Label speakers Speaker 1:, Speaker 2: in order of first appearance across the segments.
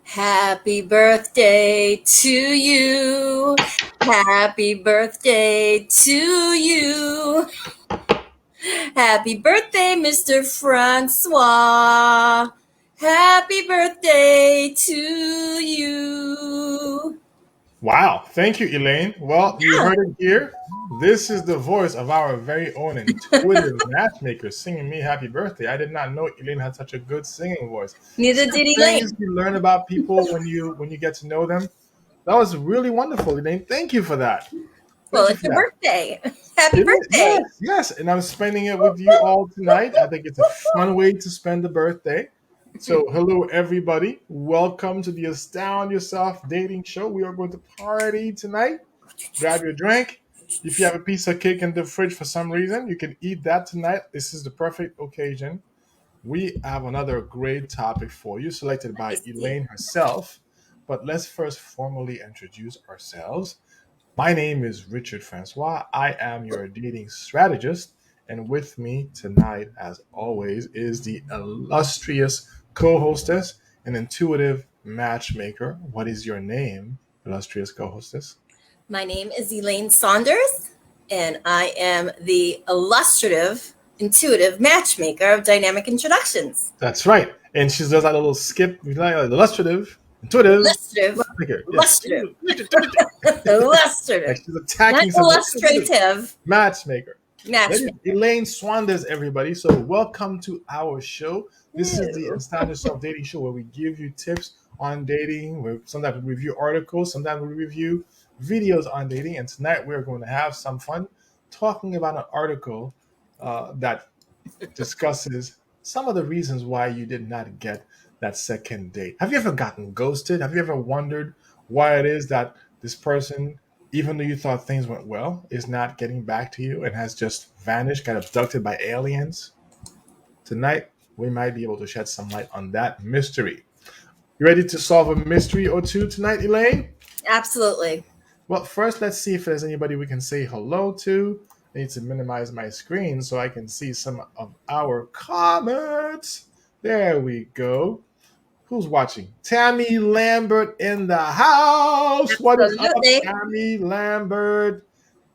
Speaker 1: Happy birthday to you. Happy birthday to you. Happy birthday, Mr. Francois. Happy birthday to you.
Speaker 2: Wow. Thank you, Elaine. Well, you heard it here. This is the voice of our very own intuitive matchmaker singing me happy birthday. I did not know Elaine had such a good singing voice.
Speaker 1: Neither
Speaker 2: See the
Speaker 1: did
Speaker 2: things
Speaker 1: Elaine.
Speaker 2: you learn about people when you get to know them. That was really wonderful, Elaine. Thank you for that.
Speaker 1: Well,
Speaker 2: Thank you
Speaker 1: it's
Speaker 2: for
Speaker 1: your
Speaker 2: that.
Speaker 1: birthday. Happy
Speaker 2: It is,
Speaker 1: birthday.
Speaker 2: yes. And I'm spending it with you all tonight. I think it's a fun way to spend the birthday. So, hello, everybody. Welcome to the Astound Yourself dating show. We are going to party tonight. Grab your drink. If you have a piece of cake in the fridge for some reason, you can eat that tonight. This is the perfect occasion. We have another great topic for you, selected
Speaker 1: Let me
Speaker 2: by
Speaker 1: see.
Speaker 2: Elaine herself. But let's first formally introduce ourselves. My name is Richard Francois. I am your dating strategist. And with me tonight, as always, is the illustrious co hostess and intuitive matchmaker. What is your name, illustrious co hostess?
Speaker 1: My name is Elaine Saunders, and I am the illustrative, intuitive matchmaker of Dynamic Introductions.
Speaker 2: That's right. And she does that little skip, like illustrative, intuitive,
Speaker 1: Illustrative,
Speaker 2: matchmaker. Yes.
Speaker 1: illustrative, illustrative,
Speaker 2: Like she's
Speaker 1: not
Speaker 2: attacking something.
Speaker 1: illustrative
Speaker 2: Matchmaker. That is
Speaker 1: matchmaker.
Speaker 2: Elaine Swanders, everybody. So, welcome to our show. This is the
Speaker 1: Ew.
Speaker 2: Stand Yourself Dating Show where we give you tips on dating. Sometimes we review articles, sometimes we review videos on dating. And tonight we're going to have some fun talking about an article that discusses some of the reasons why you did not get that second date. Have you ever gotten ghosted? Have you ever wondered why it is that this person, even though you thought things went well, is not getting back to you and has just vanished, got abducted by aliens? Tonight, we might be able to shed some light on that mystery. You ready to solve a mystery or two tonight, Elaine?
Speaker 1: Absolutely.
Speaker 2: Well, first, let's see if there's anybody we can say hello to. I need to minimize my screen so I can see some of our comments. There we go. Who's watching? Tammy Lambert in the house. What is up,
Speaker 1: Absolutely.
Speaker 2: Tammy Lambert?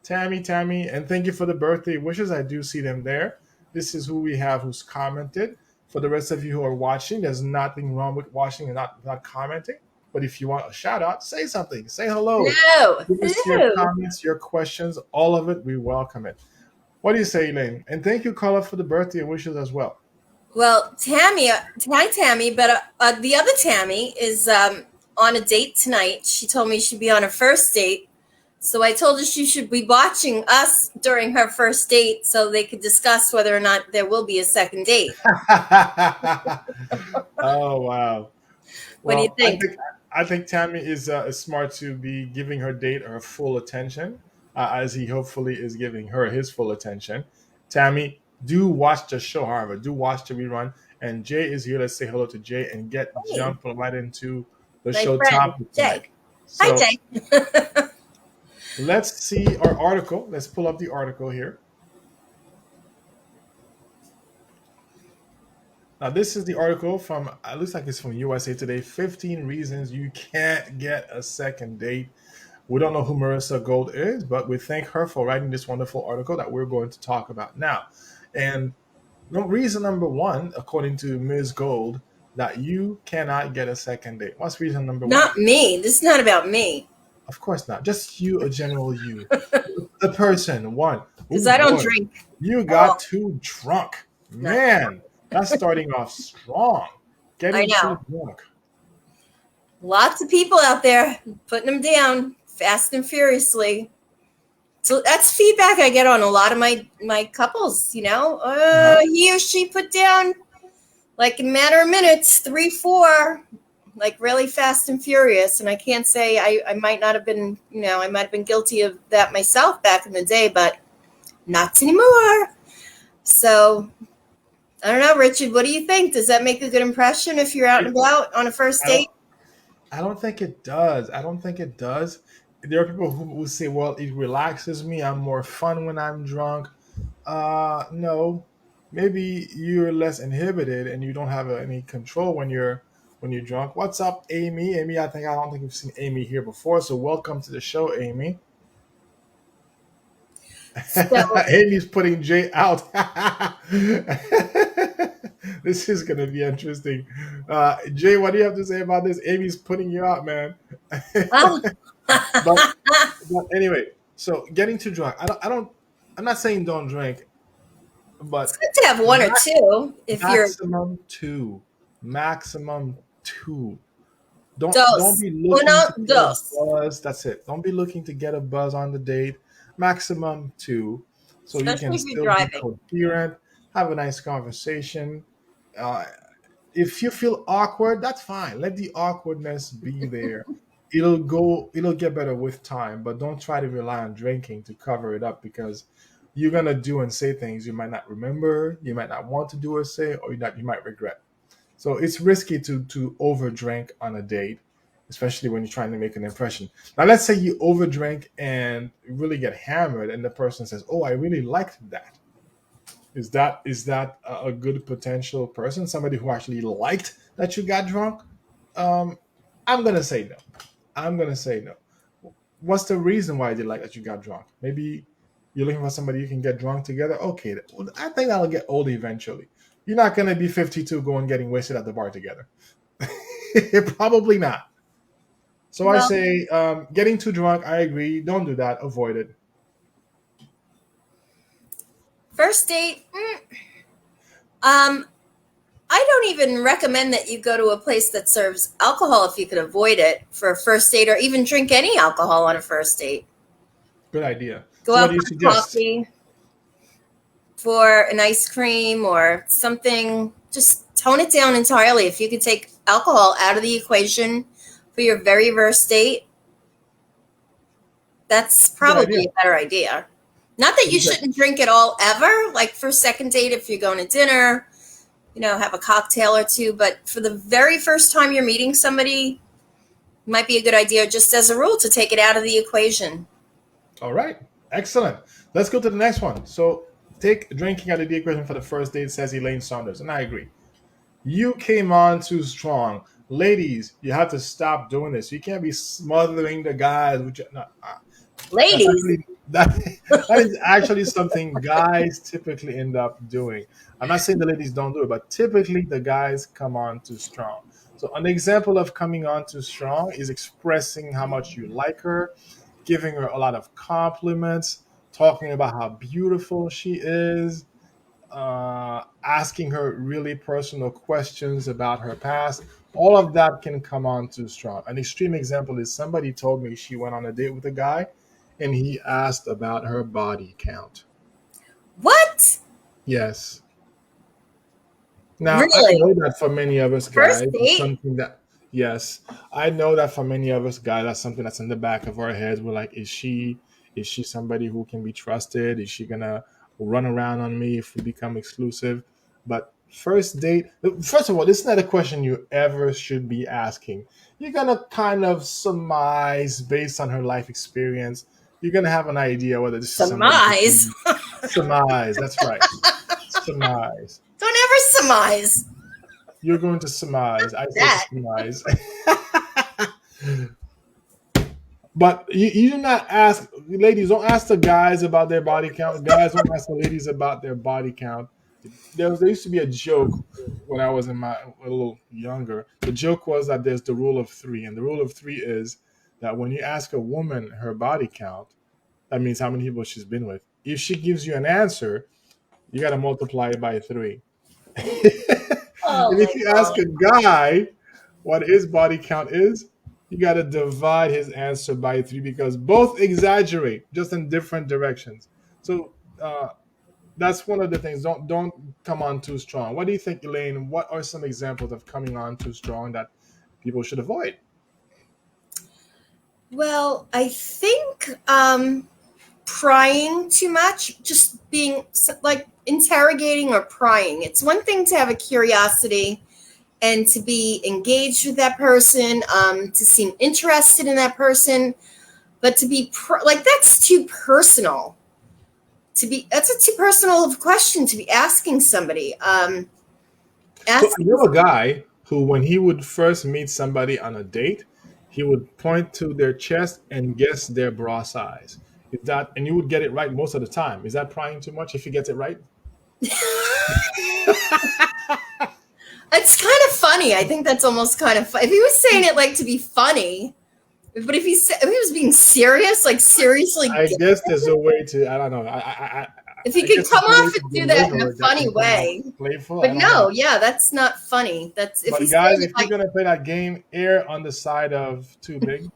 Speaker 2: Tammy, and thank you for the birthday wishes. I do see them there. This is who we have who's commented. For the rest of you who are watching, there's nothing wrong with watching and not commenting. But if you want a shout out, say something. Say hello.
Speaker 1: Hello.
Speaker 2: Give us your
Speaker 1: Hello.
Speaker 2: comments, your questions, all of it. We welcome it. What do you say, Elaine? And thank you, Carla, for the birthday wishes as well.
Speaker 1: Well, Tammy, hi Tammy, but the other Tammy is on a date tonight. She told me she'd be on a first date. So I told her she should be watching us during her first date so they could discuss whether or not there will be a second date.
Speaker 2: Oh wow!
Speaker 1: What do you
Speaker 2: Well,
Speaker 1: think?
Speaker 2: I think Tammy is smart to be giving her date her full attention, as he hopefully is giving her his full attention. Tammy, do watch the show. However, do watch the rerun. And Jay is here. Let's say hello to Jay and get
Speaker 1: Hey,
Speaker 2: jumping right into the
Speaker 1: my
Speaker 2: show
Speaker 1: friend,
Speaker 2: topic tonight.
Speaker 1: Jay. Hi,
Speaker 2: So
Speaker 1: Jay.
Speaker 2: let's see our article. Let's pull up the article here. Now, this is the article from, it looks like it's from USA Today, 15 Reasons You Can't Get a Second Date. We don't know who Marissa Gold is, but we thank her for writing this wonderful article that we're going to talk about now. And reason number one, according to Ms. Gold, that you cannot get a second date. What's reason number one?
Speaker 1: Not me. This is not about me
Speaker 2: Of course not. Just you, a general you. The person, one.
Speaker 1: because
Speaker 2: Oh
Speaker 1: I don't
Speaker 2: boy,
Speaker 1: drink
Speaker 2: you
Speaker 1: at all.
Speaker 2: got too drunk.
Speaker 1: Not,
Speaker 2: Man, that's starting off strong.
Speaker 1: I
Speaker 2: Getting too
Speaker 1: know.
Speaker 2: drunk.
Speaker 1: Lots of people out there putting them down fast and furiously. So that's feedback I get on a lot of my couples.
Speaker 2: Uh-huh.
Speaker 1: He or she put down like in a matter of minutes, 3, 4, like really fast and furious. And I can't say I might not have been, I might have been guilty of that myself back in the day, but not anymore. So I don't know, Richard. What do you think? Does that make a good impression if you're out and
Speaker 2: It,
Speaker 1: about on a first
Speaker 2: I don't
Speaker 1: date?
Speaker 2: I don't think it does. I don't think it does. There are people who say, well, it relaxes me. I'm more fun when I'm drunk. No. Maybe you're less inhibited and you don't have any control when you're when you're drunk. What's up, Amy? Amy, I don't think we've seen Amy here before, so welcome to the show, Amy.
Speaker 1: So
Speaker 2: Amy's putting Jay out. This is gonna be interesting. Jay, what do you have to say about this? Amy's putting you out, man.
Speaker 1: well,
Speaker 2: but but anyway, so getting too drunk. I don't. I'm not saying don't drink,
Speaker 1: it's
Speaker 2: but
Speaker 1: good to have one or two if you're
Speaker 2: maximum two. Maximum two. Don't
Speaker 1: dos,
Speaker 2: be looking
Speaker 1: uno,
Speaker 2: to get a
Speaker 1: dos,
Speaker 2: buzz. That's it. Don't be looking to get a buzz on the date. Maximum two, so you can
Speaker 1: especially if you're
Speaker 2: still be
Speaker 1: driving.
Speaker 2: coherent, have a nice conversation. Uh, if you feel awkward, that's fine. Let the awkwardness be there. It'll go. It'll get better with time. But don't try to rely on drinking to cover it up because you're gonna do and say things you might not remember, you might not want to do or say, or you might regret. So it's risky to overdrink on a date, especially when you're trying to make an impression. Now, let's say you overdrink and really get hammered, and the person says, "Oh, I really liked that." Is that a good potential person? Somebody who actually liked that you got drunk? Um, I'm gonna say no. I'm gonna say no. What's the reason why they like that you got drunk? Maybe you're looking for somebody you can get drunk together. Okay, well, I think that'll get old eventually. You're not gonna be 52 going getting wasted at the bar together. Probably not. So I
Speaker 1: Well,
Speaker 2: say, getting too drunk. I agree. Don't do that. Avoid it.
Speaker 1: first date. Um, I don't even recommend that you go to a place that serves alcohol if you could avoid it for a first date, or even drink any alcohol on a first date.
Speaker 2: Good idea.
Speaker 1: Go
Speaker 2: So what
Speaker 1: out
Speaker 2: do you
Speaker 1: for
Speaker 2: suggest?
Speaker 1: coffee, for an ice cream or something. Just tone it down entirely. If you could take alcohol out of the equation for your very first date, that's
Speaker 2: Good idea.
Speaker 1: probably a better idea. Not that you
Speaker 2: Good.
Speaker 1: shouldn't drink at all ever, like for second date if you're going to dinner, have a cocktail or two, but for the very first time you're meeting somebody, it might be a good idea just as a rule to take it out of the equation.
Speaker 2: All right. Excellent. Let's go to the next one. So take drinking out of the equation for the first date, says Elaine Saunders, and I agree. You came on too strong. Ladies, you have to stop doing this. You can't be smothering the guys. No, that's
Speaker 1: Ladies,
Speaker 2: actually that, that is actually something guys typically end up doing. I'm not saying the ladies don't do it, but typically the guys come on too strong. So an example of coming on too strong is expressing how much you like her, giving her a lot of compliments, talking about how beautiful she is, asking her really personal questions about her past. All of that can come on too strong. An extreme example is somebody told me she went on a date with a guy and he asked about her body count.
Speaker 1: what?
Speaker 2: Yes. Now, I
Speaker 1: Really?
Speaker 2: know that for many of us
Speaker 1: First
Speaker 2: guys, it's
Speaker 1: date?
Speaker 2: something that, yes, I know that for many of us guys, that's something that's in the back of our heads. We're like, is she somebody who can be trusted? Is she gonna run around on me if we become exclusive? But first date, first of all, this is not a question you ever should be asking. You're gonna kind of surmise based on her life experience. You're gonna have an idea whether this is somebody who can
Speaker 1: Surmise.
Speaker 2: be surmise. That's right, surmise.
Speaker 1: Don't ever surmise
Speaker 2: You're going to surmise. I say
Speaker 1: that.
Speaker 2: surmise. But you do not ask, ladies, don't ask the guys about their body count. Guys don't ask the ladies about their body count. There used to be a joke when I was a little younger. The joke was that there's the rule of three. And the rule of three is that when you ask a woman her body count, that means how many people she's been with. If she gives you an answer, you got to multiply it by three.
Speaker 1: Oh
Speaker 2: And
Speaker 1: my
Speaker 2: if you ask
Speaker 1: God.
Speaker 2: a guy what his body count is, you got to divide his answer by three because both exaggerate, just in different directions. So that's one of the things. Don't come on too strong. What do you think, Elaine? What are some examples of coming on too strong that people should avoid?
Speaker 1: Well, I think prying too much, just being like interrogating or prying. It's one thing to have a curiosity and to be engaged with that person, to seem interested in that person, but to be like that's too personal. That's a too personal of question to be asking somebody.
Speaker 2: So I
Speaker 1: Asking
Speaker 2: know a guy who, when he would first meet somebody on a date, he would point to their chest and guess their bra size. Is that, and you would get it right most of the time. Is that prying too much if he gets it right?
Speaker 1: It's kind of funny. I think that's almost kind of fun. If he was saying it like to be funny, but if he was being serious, like seriously,
Speaker 2: I guess there's a way to. I don't know.
Speaker 1: if he
Speaker 2: I
Speaker 1: could
Speaker 2: guess
Speaker 1: come
Speaker 2: there's a way
Speaker 1: off
Speaker 2: to
Speaker 1: and do that in a
Speaker 2: deliver it that
Speaker 1: funny
Speaker 2: can come off
Speaker 1: way.
Speaker 2: playful. I
Speaker 1: But
Speaker 2: don't know.
Speaker 1: no, yeah, that's not funny. That's if
Speaker 2: But
Speaker 1: he's saying
Speaker 2: guys,
Speaker 1: it
Speaker 2: if you're
Speaker 1: like,
Speaker 2: gonna play that game, air on the side of too big.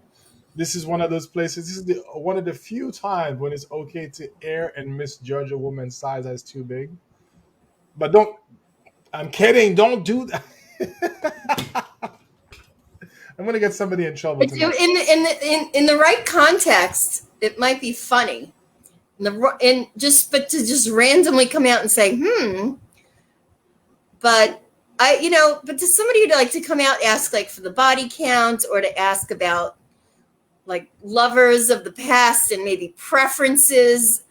Speaker 2: This is one of those places. This is one of the few times when it's okay to air and misjudge a woman's size as too big. But don't. I'm kidding. Don't do that. I'm gonna get somebody in trouble
Speaker 1: if you
Speaker 2: tonight.
Speaker 1: in the right context, it might be funny. In just but to just randomly come out and say, but but to somebody to like to come out ask like for the body count or to ask about like lovers of the past and maybe preferences.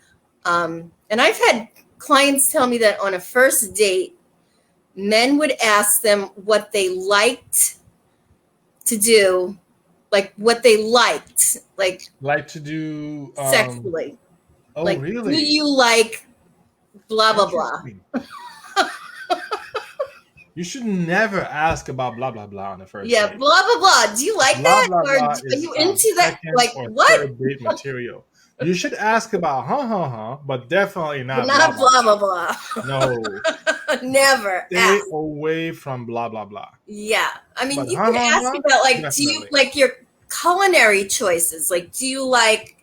Speaker 1: And I've had clients tell me that on a first date, men would ask them what they liked to do, like what they liked, like
Speaker 2: Like to do.
Speaker 1: sexually.
Speaker 2: Oh,
Speaker 1: Like, do
Speaker 2: really?
Speaker 1: you like blah, blah, blah?
Speaker 2: Interesting. You should never ask about blah blah blah on the first
Speaker 1: Yeah,
Speaker 2: date.
Speaker 1: blah, blah, blah. Do you like
Speaker 2: Blah
Speaker 1: that?
Speaker 2: blah
Speaker 1: Or
Speaker 2: blah
Speaker 1: are
Speaker 2: is
Speaker 1: you into that?
Speaker 2: second
Speaker 1: Like,
Speaker 2: or
Speaker 1: what?
Speaker 2: third date material. You should ask about but definitely
Speaker 1: But
Speaker 2: not blah
Speaker 1: not
Speaker 2: blah
Speaker 1: blah,
Speaker 2: blah.
Speaker 1: blah, blah.
Speaker 2: No,
Speaker 1: Never
Speaker 2: stay
Speaker 1: ask.
Speaker 2: away from blah blah blah.
Speaker 1: Yeah. I mean,
Speaker 2: But
Speaker 1: you can ask about, like, do you
Speaker 2: definitely.
Speaker 1: like your culinary choices? Like, do you like,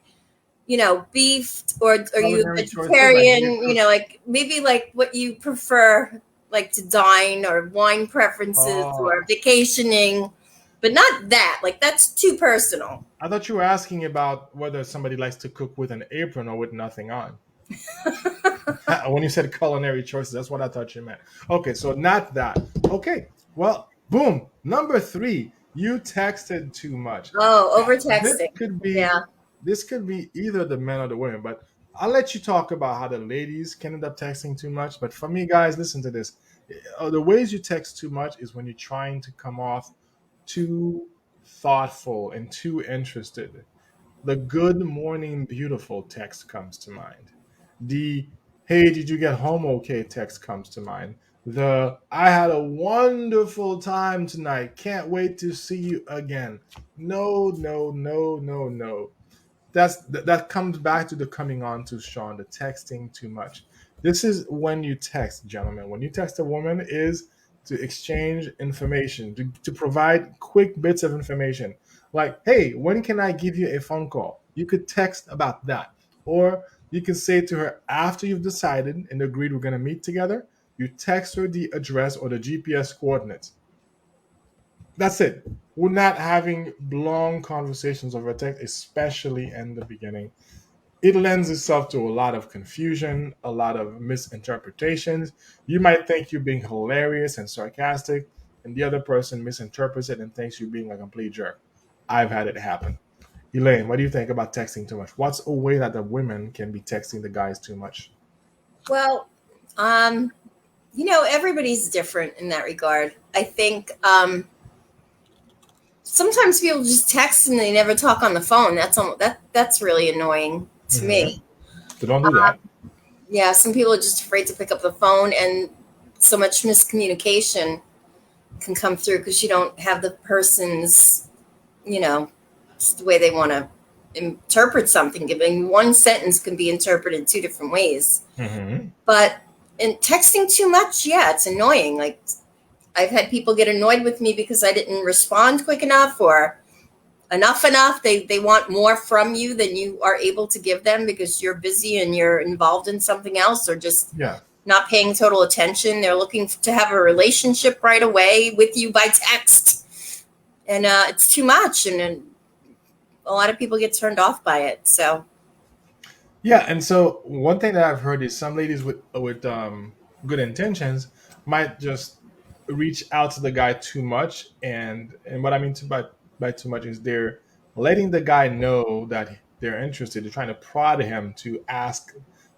Speaker 1: beef or are you a
Speaker 2: Culinary choices like do you
Speaker 1: vegetarian?
Speaker 2: cook?
Speaker 1: Like maybe like what you prefer, like to dine or wine preferences or
Speaker 2: Oh,
Speaker 1: vacationing, but not that. Like that's too personal.
Speaker 2: I thought you were asking about whether somebody likes to cook with an apron or with nothing on. When you said culinary choices, that's what I thought you meant. Okay, so not that. Okay, well, boom. Number three, you texted too much.
Speaker 1: Oh,
Speaker 2: Now,
Speaker 1: over texting. Yeah.
Speaker 2: this could be either the men or the women, but I'll let you talk about how the ladies can end up texting too much. But for me, guys, listen to this. The ways you text too much is when you're trying to come off too thoughtful and too interested. The good morning beautiful text comes to mind. The hey, did you get home okay text comes to mind. The I had a wonderful time tonight. Can't wait to see you again. No, no, no, no, no. That comes back to the coming on to Sean, the texting too much. This is when you text, gentlemen. When you text a woman is to exchange information, to provide quick bits of information. Like, hey, when can I give you a phone call? You could text about that. Or you can say to her after you've decided and agreed we're gonna meet together, you text her the address or the GPS coordinates. That's it. We're not having long conversations over text, especially in the beginning. It lends itself to a lot of confusion, a lot of misinterpretations. You might think you're being hilarious and sarcastic, and the other person misinterprets it and thinks you're being a complete jerk. I've had it happen. Elaine, what do you think about texting too much? What's a way that the women can be texting the guys too much?
Speaker 1: Well, um, everybody's different in that regard. I think sometimes people just text and they never talk on the phone. That's really annoying to
Speaker 2: Mm-hmm.
Speaker 1: me.
Speaker 2: So don't do that.
Speaker 1: Yeah, some people are just afraid to pick up the phone, and so much miscommunication can come through because you don't have the person's, you know, the way they want to interpret something. Giving one sentence can be interpreted two different ways.
Speaker 2: Mm-hmm.
Speaker 1: But in texting too much, yeah, it's annoying. Like I've had people get annoyed with me because I didn't respond quick enough or enough. They want more from you than you are able to give them because you're busy and you're involved in something else or just
Speaker 2: Yeah.
Speaker 1: not paying total attention. They're looking to have a relationship right away with you by text. And it's too much. And a lot of people get turned off by it. So,
Speaker 2: Yeah, and so one thing that I've heard is some ladies with good intentions might just reach out to the guy too much, and what I mean by too much is they're letting the guy know that they're interested. They're trying to prod him to ask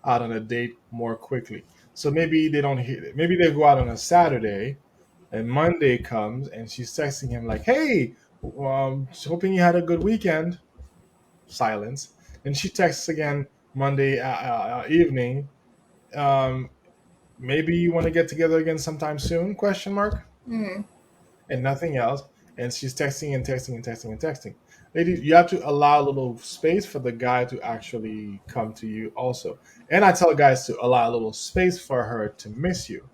Speaker 2: out on a date more quickly. So maybe they don't hear, maybe they go out on a Saturday, And Monday comes and she's texting him like, "Hey, hoping you had a good weekend." Silence. And she texts again Monday evening. Um, Maybe you want to get together again sometime soon? Question mark.
Speaker 1: Mm-hmm.
Speaker 2: And nothing else. And she's texting and texting and texting and texting. Ladies, you have to allow a little space for the guy to actually come to you also. And I tell guys to allow a little space for her to miss you.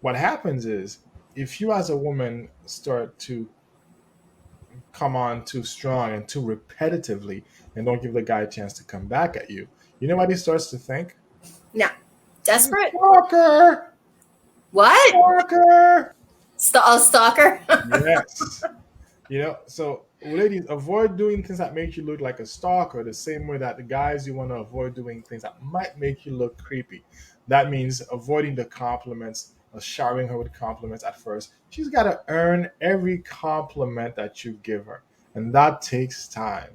Speaker 2: What happens is if you as a woman start to come on too strong and too repetitively and don't give the guy a chance to come back at you, you know what he starts to think?
Speaker 1: No. Desperate?
Speaker 2: Stalker!
Speaker 1: What?
Speaker 2: Stalker!
Speaker 1: Stalker?
Speaker 2: Yes. So ladies, avoid doing things that make you look like a stalker the same way that the guys you want to avoid doing things that might make you look creepy. That means avoiding the compliments or showering her with compliments at first. She's got to earn every compliment that you give her, and that takes time.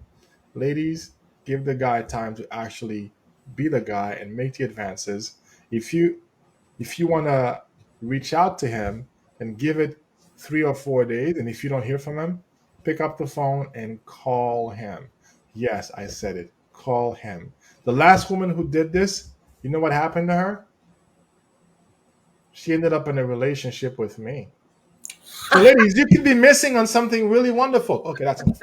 Speaker 2: Ladies, give the guy time to actually be the guy and make the advances. If you want to reach out to him and give it 3 or 4 days, and if you don't hear from him, pick up the phone and call him. Yes, I said it. Call him. The last woman who did this, you know what happened to her? She ended up in a relationship with me. So, ladies, you could be missing on something really wonderful. Okay, that's enough.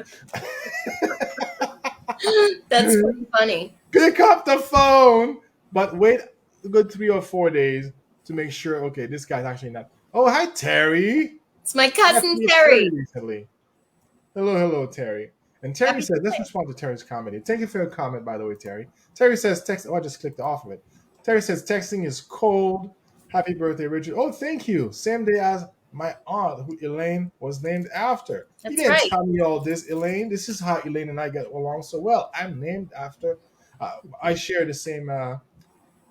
Speaker 1: That's pretty funny.
Speaker 2: Pick up the phone, but wait a good 3 or 4 days to make sure, okay, this guy's actually not. Oh, hi, Terry.
Speaker 1: It's my
Speaker 2: Yes,
Speaker 1: cousin
Speaker 2: met Terry
Speaker 1: Terry.
Speaker 2: recently. Hello, hello, Terry. And Terry
Speaker 1: Happy
Speaker 2: says, let's
Speaker 1: birthday.
Speaker 2: respond to Terry's comment. Thank you for your comment, by the way, Terry. Terry says, text. Oh, I just clicked off of it. Terry says, texting is cold. Happy birthday, Richard. Oh, thank you. Same day as my aunt, who Elaine was named after. You
Speaker 1: That's
Speaker 2: didn't
Speaker 1: right.
Speaker 2: tell me all this, Elaine. This is how Elaine and I get along so well. I'm named after, I share the same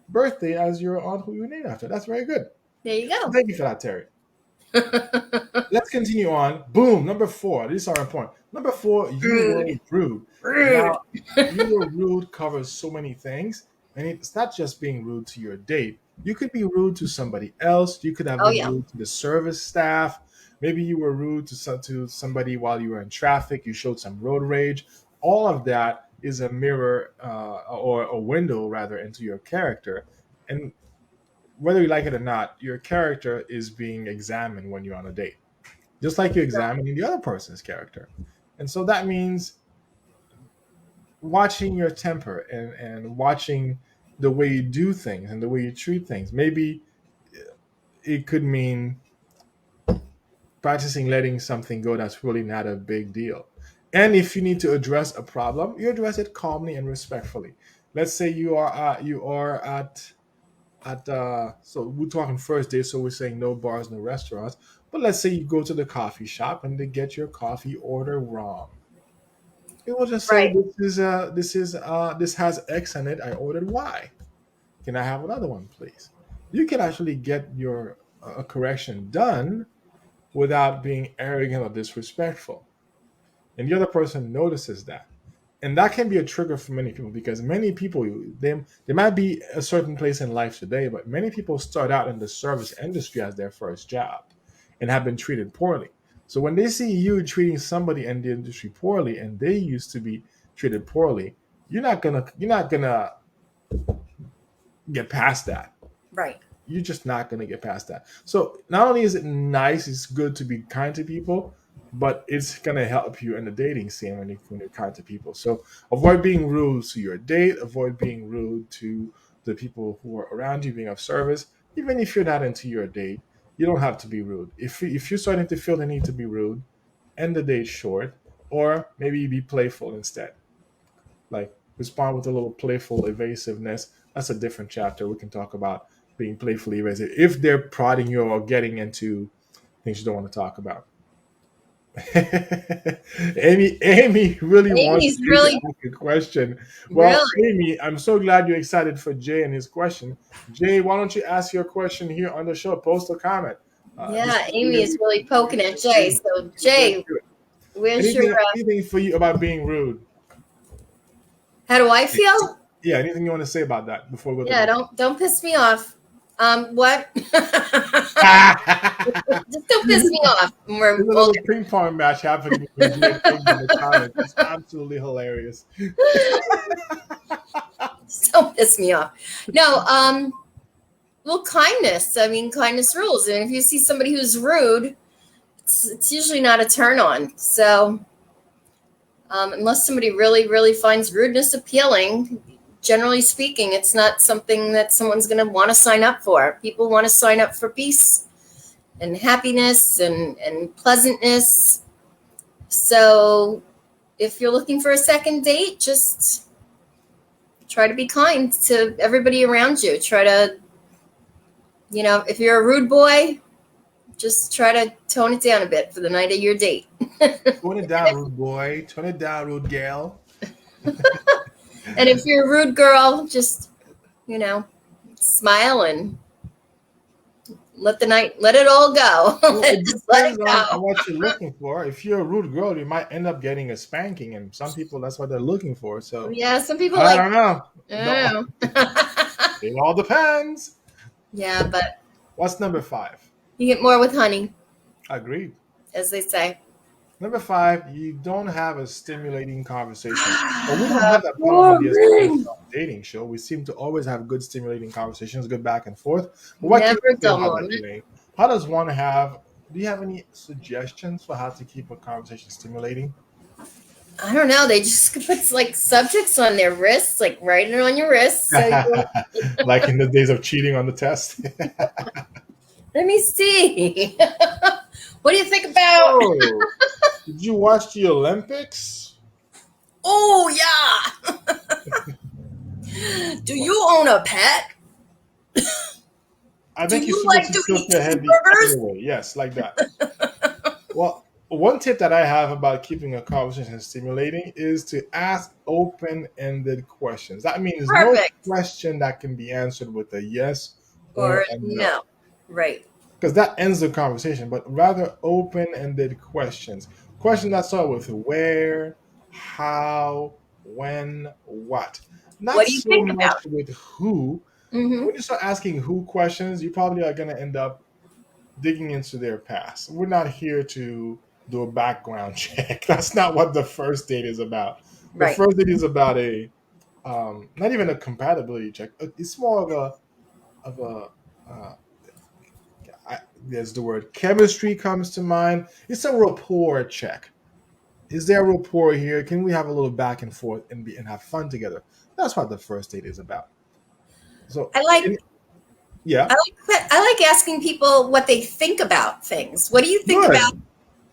Speaker 2: birthday as your aunt, who you were named after. That's very good.
Speaker 1: There you
Speaker 2: So
Speaker 1: go.
Speaker 2: thank you for that, Terry. Let's continue on. Boom, number 4. These are important. Number 4, you were
Speaker 1: Rude.
Speaker 2: rude.
Speaker 1: Rude.
Speaker 2: Now, you were rude covers so many things, and it's not just being rude to your date. You could be rude to somebody else. You could have
Speaker 1: Oh
Speaker 2: been
Speaker 1: yeah.
Speaker 2: rude to the service staff. Maybe you were rude to somebody while you were in traffic. You showed some road rage. All of that is a mirror or a window, rather, into your character. And whether you like it or not, your character is being examined when you're on a date, just like you're examining the other person's character. And so that means watching your temper and watching the way you do things and the way you treat things. Maybe it could mean practicing letting something go that's really not a big deal. And if you need to address a problem, you address it calmly and respectfully. Let's say you are at so we're talking first date, so we're saying no bars, no restaurants. But let's say you go to the coffee shop and they get your coffee order wrong. It will just say
Speaker 1: Right.
Speaker 2: this has X in it. I ordered Y. Can I have another one, please? You can actually get your correction done without being arrogant or disrespectful, and the other person notices that. And that can be a trigger for many people because many people they might be a certain place in life today, but many people start out in the service industry as their first job and have been treated poorly. So when they see you treating somebody in the industry poorly and they used to be treated poorly, you're not gonna get past that.
Speaker 1: Right.
Speaker 2: You're just not going to get past that. So not only is it nice, it's good to be kind to people, but it's going to help you in the dating scene when you're kind to people. So avoid being rude to your date. Avoid being rude to the people who are around you, being of service. Even if you're not into your date, you don't have to be rude. If you're starting to feel the need to be rude, end the date short, or maybe be playful instead. Like respond with a little playful evasiveness. That's a different chapter. We can talk about being playfully evasive if they're prodding you or getting into things you don't want to talk about. Amy really wants
Speaker 1: Amy's
Speaker 2: Jay to
Speaker 1: really,
Speaker 2: ask a question. Well,
Speaker 1: really.
Speaker 2: Amy, I'm so glad you're excited for Jay and his question. Jay, why don't you ask your question here on the show? Post a comment. This
Speaker 1: Yeah,
Speaker 2: is
Speaker 1: Amy is
Speaker 2: really
Speaker 1: really poking at Jay. So
Speaker 2: let's
Speaker 1: Jay,
Speaker 2: do it.
Speaker 1: where's your?
Speaker 2: Anything for you about being rude?
Speaker 1: How do I feel?
Speaker 2: Yeah, anything you want to say about that before we go to the
Speaker 1: Yeah,
Speaker 2: next?
Speaker 1: don't piss me off. What? Just don't piss me off when we're
Speaker 2: There's a
Speaker 1: older.
Speaker 2: little ping pong match happening between Jay and Amy in the comments. It's absolutely hilarious.
Speaker 1: Just don't piss me off. No, well, kindness. I mean, kindness rules. And if you see somebody who's rude, it's usually not a turn on. So, unless somebody really, really finds rudeness appealing, generally speaking, it's not something that someone's going to want to sign up for. People want to sign up for peace and happiness and pleasantness. So, if you're looking for a second date, just try to be kind to everybody around you. Try to, if you're a rude boy, just try to tone it down a bit for the night of your date.
Speaker 2: Tone it down, rude boy. Tone it down, rude gal.
Speaker 1: And if you're a rude girl, just, smile and let it all go.
Speaker 2: Well, it
Speaker 1: Just let it
Speaker 2: depends on
Speaker 1: go.
Speaker 2: what you're looking for. If you're a rude girl, you might end up getting a spanking, and some people that's what they're looking for. So
Speaker 1: Yeah, some people
Speaker 2: I
Speaker 1: like,
Speaker 2: don't know.
Speaker 1: I
Speaker 2: No,
Speaker 1: don't know.
Speaker 2: it all depends.
Speaker 1: Yeah, but
Speaker 2: What's number 5?
Speaker 1: you get more with honey,
Speaker 2: Agreed.
Speaker 1: as they say.
Speaker 2: Number 5, you don't have a stimulating conversation. But we don't have that problem on the
Speaker 1: Boring.
Speaker 2: dating show. We seem to always have good stimulating conversations, good back and forth. But what can
Speaker 1: Never
Speaker 2: you
Speaker 1: a
Speaker 2: say
Speaker 1: dull
Speaker 2: about that,
Speaker 1: moment.
Speaker 2: Elaine? How does one have? Do you have any suggestions for how to keep a conversation stimulating?
Speaker 1: I don't know. They just put like subjects on their wrists, like writing it on your wrists. So
Speaker 2: Like in the days of cheating on the test.
Speaker 1: let me see. What do you think about?
Speaker 2: Oh, did you watch the Olympics?
Speaker 1: Oh yeah. Do you own a pet?
Speaker 2: I
Speaker 1: Do
Speaker 2: think you're
Speaker 1: you
Speaker 2: supposed
Speaker 1: like
Speaker 2: to
Speaker 1: to
Speaker 2: tilt
Speaker 1: eat
Speaker 2: your head the
Speaker 1: cheeseburgers?
Speaker 2: other way. Yes, like that. Well, one tip that I have about keeping a conversation stimulating is to ask open ended questions. That means no
Speaker 1: Perfect.
Speaker 2: question that can be answered with a yes or
Speaker 1: Or
Speaker 2: a no,
Speaker 1: no. Right.
Speaker 2: because that ends the conversation, but rather open ended questions. Questions that start with where, how, when, what. Not
Speaker 1: What do you
Speaker 2: so
Speaker 1: think
Speaker 2: much
Speaker 1: about?
Speaker 2: with who.
Speaker 1: Mm-hmm.
Speaker 2: When you start asking who questions, you probably are going to end up digging into their past. We're not here to do a background check. That's not what the first date is about. The
Speaker 1: Right.
Speaker 2: first date is about a not even a compatibility check. It's more of a there's the word chemistry comes to mind. It's a rapport check. Is there a rapport here? Can we have a little back and forth and have fun together? That's what the first date is about. So
Speaker 1: I like
Speaker 2: and- yeah,
Speaker 1: I like asking people what they think about things. What do you think about
Speaker 2: good.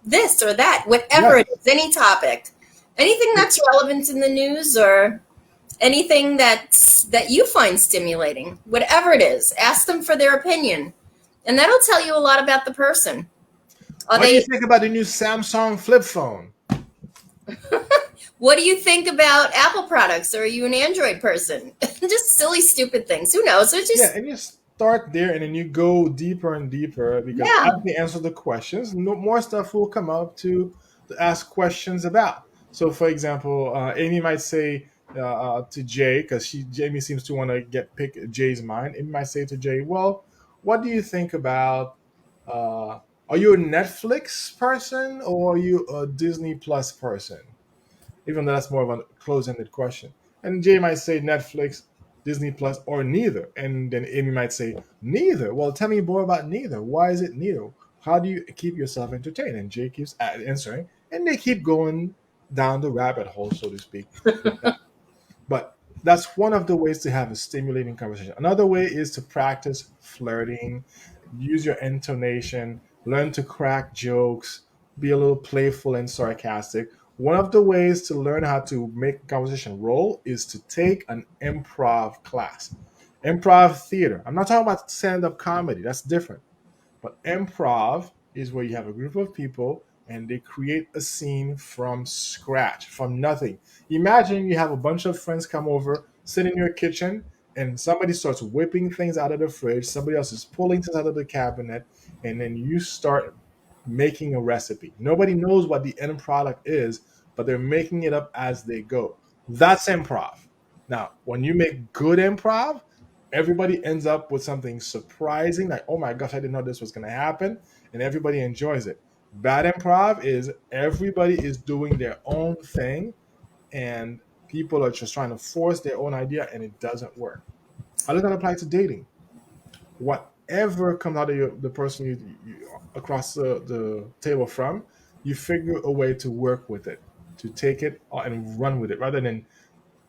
Speaker 1: this or that? Whatever it
Speaker 2: Yes.
Speaker 1: is, any topic, anything that's relevant in the news or anything that you find stimulating, whatever it is, ask them for their opinion, and that'll tell you a lot about the person. Are
Speaker 2: What do you
Speaker 1: they?
Speaker 2: think about the new Samsung flip phone?
Speaker 1: What do you think about Apple products? Or are you an Android person? Just silly, stupid things. Who knows? It's
Speaker 2: Yeah,
Speaker 1: just
Speaker 2: and you start there and then you go deeper and deeper because
Speaker 1: yeah,
Speaker 2: as they answer the questions, no, more stuff will come up to ask questions about. So, for example, Amy might say to Jay, because Jamie seems to want to pick Jay's mind. Amy might say to Jay, "Well, what do you think about? Uh, are you a Netflix person or are you a Disney Plus person?" Even though that's more of a close-ended question. And Jay might say Netflix, Disney Plus, or neither. And then Amy might say neither. Well, tell me more about neither. Why is it neither? How do you keep yourself entertained? And Jay keeps answering, and they keep going down the rabbit hole, so to speak, with that. But that's one of the ways to have a stimulating conversation. Another way is to practice flirting, use your intonation, learn to crack jokes, be a little playful and sarcastic. One of the ways to learn how to make a conversation roll is to take an improv class. Improv theater. I'm not talking about stand up comedy, that's different. But improv is where you have a group of people and they create a scene from scratch, from nothing. Imagine you have a bunch of friends come over, sit in your kitchen, and somebody starts whipping things out of the fridge, somebody else is pulling things out of the cabinet, and then you start making a recipe. Nobody knows what the end product is, but they're making it up as they go. That's improv. Now, when you make good improv, Everybody ends up with something surprising, like, oh my gosh, I didn't know this was going to happen. And everybody enjoys it. Bad improv is everybody is doing their own thing and people are just trying to force their own idea and it doesn't work. How does that apply to dating? Whatever comes out of the person you across the table from, you figure a way to work with it, to take it and run with it rather than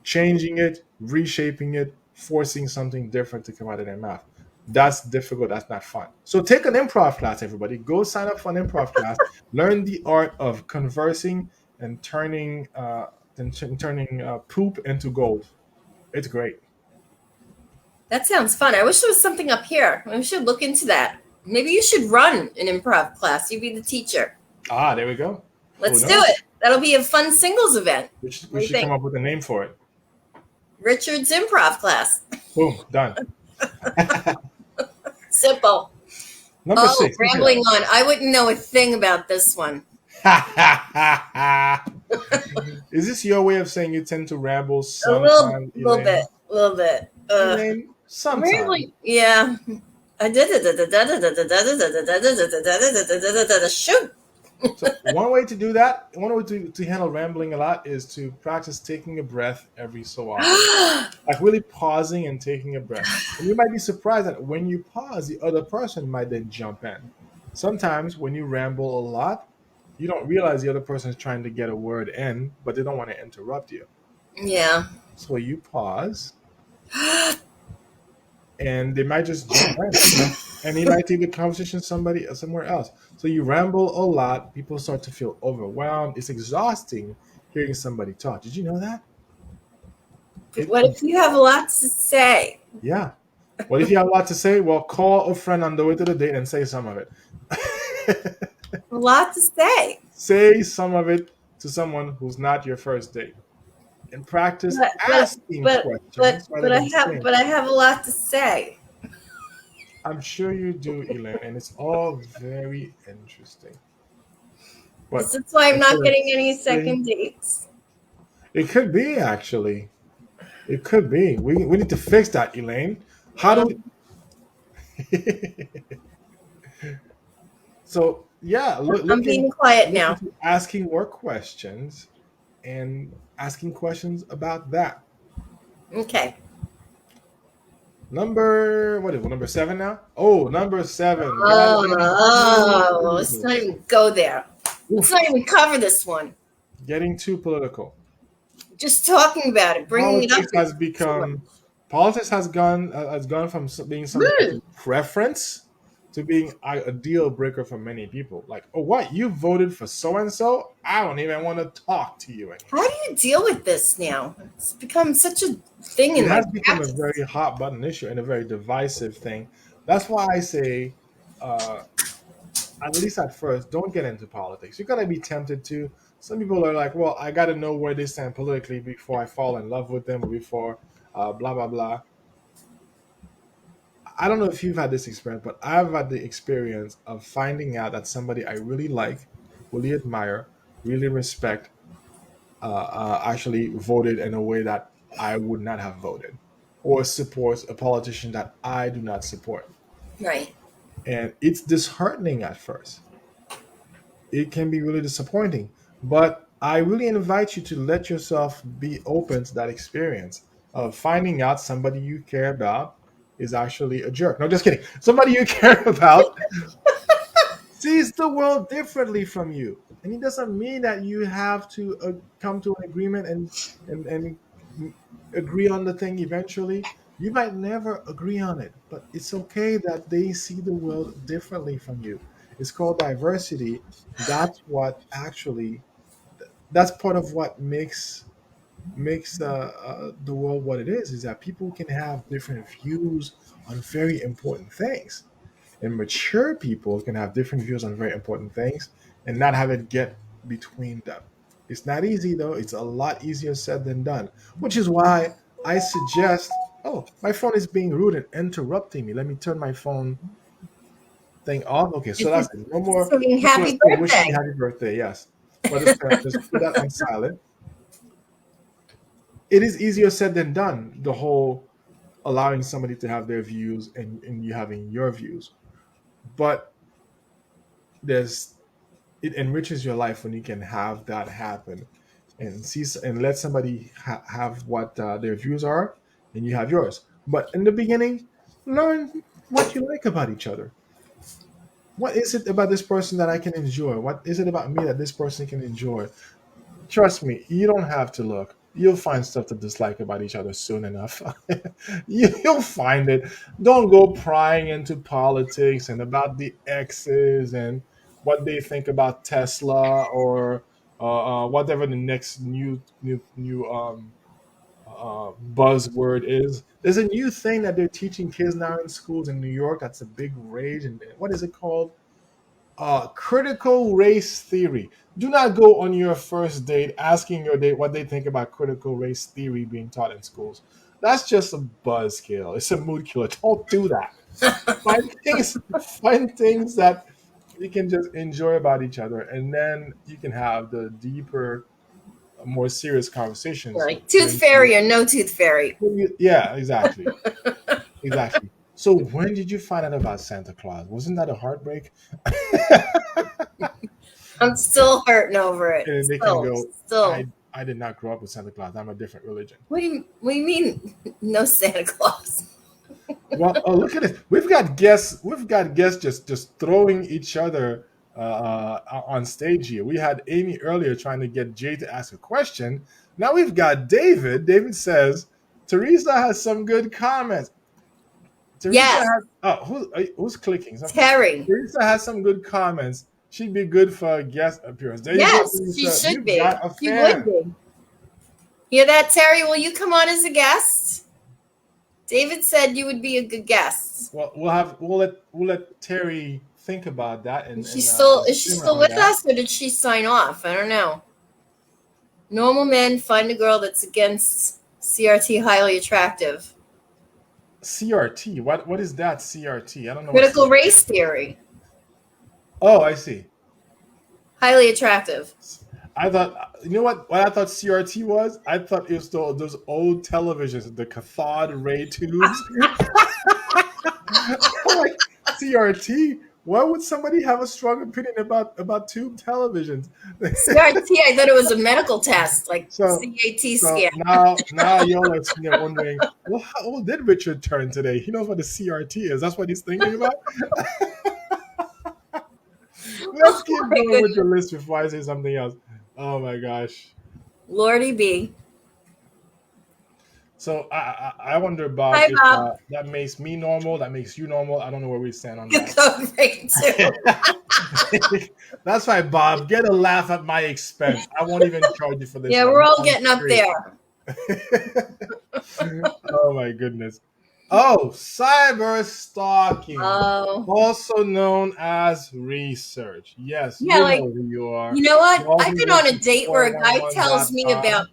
Speaker 2: changing it, reshaping it, forcing something different to come out of their mouth. That's difficult. That's not fun. So take an improv class, everybody. Go sign up for an improv class. Learn the art of conversing and turning poop into gold. It's great.
Speaker 1: That sounds fun. I wish there was something up here. We should look into that. Maybe you should run an improv class. You be the teacher.
Speaker 2: Ah, there we go.
Speaker 1: Let's do it. That'll be a fun singles event.
Speaker 2: We should come up with a name for it.
Speaker 1: Richard's improv class.
Speaker 2: Boom, done.
Speaker 1: Simple.
Speaker 2: Number 6.
Speaker 1: Rambling on. I wouldn't know a thing about this one.
Speaker 2: Is this your way of saying you tend to ramble
Speaker 1: A
Speaker 2: sometimes?
Speaker 1: little bit.
Speaker 2: Elaine, sometimes.
Speaker 1: Really? Yeah. I did it. Shoot.
Speaker 2: So one way to do that, one way to handle rambling a lot is to practice taking a breath every so often. Like really pausing and taking a breath. And you might be surprised that when you pause, the other person might then jump in. Sometimes when you ramble a lot, you don't realize the other person is trying to get a word in, but they don't want to interrupt you.
Speaker 1: Yeah.
Speaker 2: So you pause, and they might just jump in, and they might take the conversation somewhere else. So you ramble a lot, people start to feel overwhelmed. It's exhausting hearing somebody talk. Did you know that?
Speaker 1: What if you have a lot to say?
Speaker 2: Yeah. What if you have a lot to say? Well, call a friend on the way to the date and say some of it.
Speaker 1: A lot to say.
Speaker 2: Say some of it to someone who's not your first date. And practice asking questions.
Speaker 1: But I have a lot to say.
Speaker 2: I'm sure you do, Elaine, and it's all very interesting. But
Speaker 1: That's why I'm not getting any second dates.
Speaker 2: It could be, actually. It could be. We need to fix that, Elaine. How do we... So, yeah.
Speaker 1: I'm being quiet now.
Speaker 2: Asking work questions and asking questions about that.
Speaker 1: Okay.
Speaker 2: Number 7 now? Oh, number 7.
Speaker 1: Let's not even go there. Let's not even cover this one.
Speaker 2: Getting too political.
Speaker 1: Just talking about it, bringing it up.
Speaker 2: Politics has gone from being something of preference to being a deal breaker for many people. Like, oh, what? You voted for so and so? I don't even want to talk to you anymore.
Speaker 1: How do you deal with this now? It's become such a thing in my practice.
Speaker 2: It has become a very hot button issue and a very divisive thing. That's why I say, at least at first, don't get into politics. You're gonna be tempted to. Some people are like, well, I got to know where they stand politically before I fall in love with them, or before blah blah blah. I don't know if you've had this experience, but I've had the experience of finding out that somebody I really like, really admire, really respect, actually voted in a way that I would not have voted, or supports a politician that I do not support.
Speaker 1: Right.
Speaker 2: And it's disheartening at first. It can be really disappointing. But I really invite you to let yourself be open to that experience of finding out somebody you care about is actually a jerk. No, just kidding. Somebody you care about sees the world differently from you. And it doesn't mean that you have to come to an agreement and agree on the thing eventually. You might never agree on it, but it's okay that they see the world differently from you. It's called diversity. That's what actually, that's part of what makes the world what it is that people can have different views on very important things, and mature people can have different views on very important things and not have it get between them. It's not easy, though. It's a lot easier said than done, which is why I suggest, oh, my phone is being rude and interrupting me. Let me turn my phone thing off. Okay, so that's it. No more
Speaker 1: happy birthday.
Speaker 2: Wishing me happy birthday, yes. But just put that on silent. It is easier said than done. The whole allowing somebody to have their views and you having your views. But there's it enriches your life when you can have that happen and and let somebody have what their views are and you have yours. But in the beginning, learn what you like about each other. What is it about this person that I can enjoy? What is it about me that this person can enjoy? Trust me, you don't have to look. You'll find stuff to dislike about each other soon enough. You'll find it. Don't go prying into politics and about the exes and what they think about Tesla or whatever the next new buzzword is. There's a new thing that they're teaching kids now in schools in New York. That's a big rage. And what is it called? Critical race theory. Do not go on your first date asking your date what they think about critical race theory being taught in schools. That's just a buzzkill. It's a mood killer. Don't do that. Find things that you can just enjoy about each other, and then you can have the deeper, more serious conversations.
Speaker 1: Like tooth fairy or no tooth fairy.
Speaker 2: Yeah, exactly, exactly. So when did you find out about Santa Claus? Wasn't that a heartbreak?
Speaker 1: I'm still hurting over it.
Speaker 2: And they can
Speaker 1: Still,
Speaker 2: go,
Speaker 1: still.
Speaker 2: I did not grow up with Santa Claus. I'm a different religion.
Speaker 1: What do you mean no Santa Claus?
Speaker 2: Well, oh, look at this. We've got guests. We've got guests just throwing each other on stage here. We had Amy earlier trying to get Jay to ask a question. Now we've got David. David says Teresa has some good comments. Teresa
Speaker 1: Yes.
Speaker 2: has. Oh, who's clicking?
Speaker 1: Terry.
Speaker 2: Teresa has some good comments. She'd be good for a guest appearance. There
Speaker 1: Yes,
Speaker 2: you go,
Speaker 1: she
Speaker 2: Teresa.
Speaker 1: should
Speaker 2: You've
Speaker 1: be.
Speaker 2: got a
Speaker 1: She
Speaker 2: fan.
Speaker 1: would be. Hear that, Terry? Will you come on as a guest? David said you would be a good guest.
Speaker 2: Well, we'll let Terry think about that. And
Speaker 1: Is she
Speaker 2: simmer
Speaker 1: still
Speaker 2: on
Speaker 1: with
Speaker 2: that.
Speaker 1: us, or did she sign off? I don't know. Normal men find a girl that's against CRT highly attractive.
Speaker 2: CRT. What is that? CRT. I don't know.
Speaker 1: Critical
Speaker 2: what
Speaker 1: race theory.
Speaker 2: Oh, I see.
Speaker 1: Highly attractive.
Speaker 2: I thought, you know what I thought CRT was? I thought it was those old televisions, the cathode ray tubes. I'm like, CRT? Why would somebody have a strong opinion about tube televisions?
Speaker 1: CRT, I thought it was a medical test, like
Speaker 2: So,
Speaker 1: CAT
Speaker 2: so
Speaker 1: scan.
Speaker 2: now y'all are sitting there wondering, well, how old did Richard turn today? He knows what the CRT is. That's what he's thinking about. Let's keep
Speaker 1: my
Speaker 2: going with
Speaker 1: goodness.
Speaker 2: the list before I say something else. Oh my gosh.
Speaker 1: Lordy B.
Speaker 2: So I wonder, Bob,
Speaker 1: Hi,
Speaker 2: if
Speaker 1: Bob.
Speaker 2: that makes me normal, that makes you normal. I don't know where we stand on
Speaker 1: You
Speaker 2: that.
Speaker 1: go great too.
Speaker 2: That's right, Bob. Get a laugh at my expense. I won't even charge you for this.
Speaker 1: Yeah,
Speaker 2: one.
Speaker 1: we're all
Speaker 2: I'm
Speaker 1: getting up
Speaker 2: straight.
Speaker 1: there.
Speaker 2: Oh my goodness. Oh, cyber stalking,
Speaker 1: Oh.
Speaker 2: also known as research. Yes,
Speaker 1: Yeah,
Speaker 2: you
Speaker 1: like,
Speaker 2: know who you are.
Speaker 1: you know what?
Speaker 2: Y'all
Speaker 1: I've
Speaker 2: who
Speaker 1: been
Speaker 2: go
Speaker 1: on a
Speaker 2: to
Speaker 1: date where a guy tells me
Speaker 2: 411.com.
Speaker 1: about.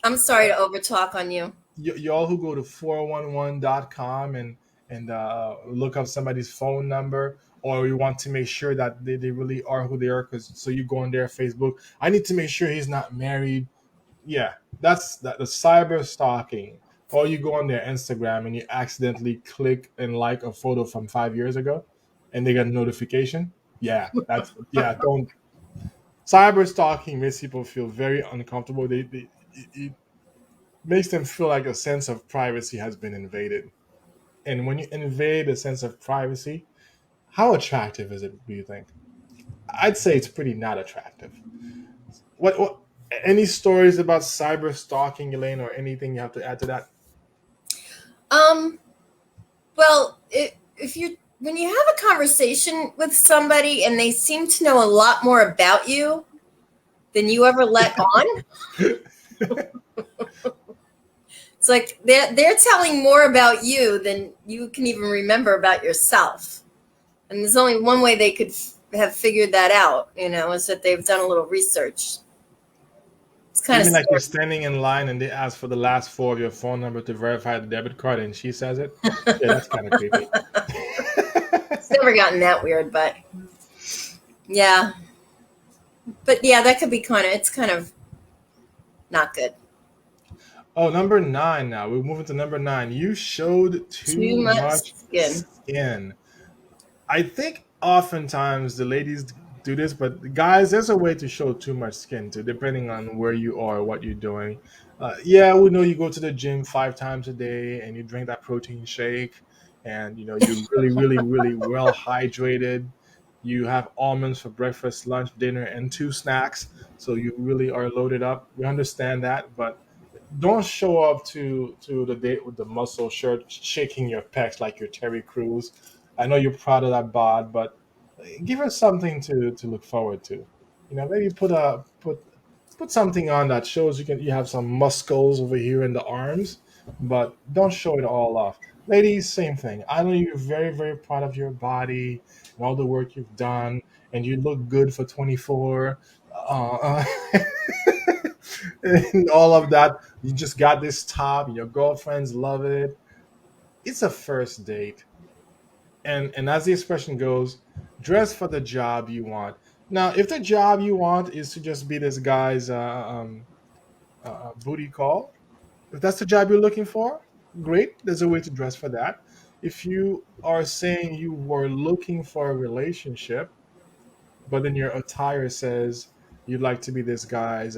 Speaker 1: I'm sorry to overtalk on you.
Speaker 2: Y'all who go to 411.com and look up somebody's phone number, or you want to make sure that they really are who they are, so you go on their Facebook. I need to make sure he's not married. Yeah, that's the cyber stalking. Or you go on their Instagram and you accidentally click and like a photo from 5 years ago, and they get a notification. Don't. Cyber stalking makes people feel very uncomfortable. It makes them feel like a sense of privacy has been invaded. And when you invade a sense of privacy, how attractive is it? Do you think? I'd say it's pretty not attractive. What any stories about cyber stalking, Elaine, or anything you have to add to that?
Speaker 1: Well, if you when you have a conversation with somebody and they seem to know a lot more about you than you ever let on, it's like they're telling more about you than you can even remember about yourself. And there's only one way they could have figured that out, is that they've done a little research. It's kind
Speaker 2: You
Speaker 1: of
Speaker 2: mean like
Speaker 1: scary.
Speaker 2: you're standing in line and they ask for the last four of your phone number to verify the debit card, and she says it? Yeah, that's kind of creepy.
Speaker 1: It's never gotten that weird, but yeah. But yeah, that could be it's kind of not good.
Speaker 2: Oh, number nine now. We're moving to number nine. You showed
Speaker 1: Too
Speaker 2: too
Speaker 1: much
Speaker 2: much
Speaker 1: skin.
Speaker 2: skin. I think oftentimes the ladies do this, but guys, there's a way to show too much skin too, depending on where you are, what you're doing. Yeah, we know you go to the gym 5 times a day and you drink that protein shake, and you're really, really, really well hydrated. You have almonds for breakfast, lunch, dinner, and 2 snacks, so you really are loaded up. We understand that, but don't show up to the date with the muscle shirt shaking your pecs like you're Terry Crews. I know you're proud of that bod, but give us something to look forward to. Maybe put something on that shows you have some muscles over here in the arms, but don't show it all off. Ladies, same thing. I know you're very, very proud of your body and all the work you've done, and you look good for 24. Uh, and all of that. You just got this top, and your girlfriends love it. It's a first date, and as the expression goes, dress for the job you want. Now, if the job you want is to just be this guy's booty call, if that's the job you're looking for, great. There's a way to dress for that. If you are saying you were looking for a relationship, but then your attire says you'd like to be this guy's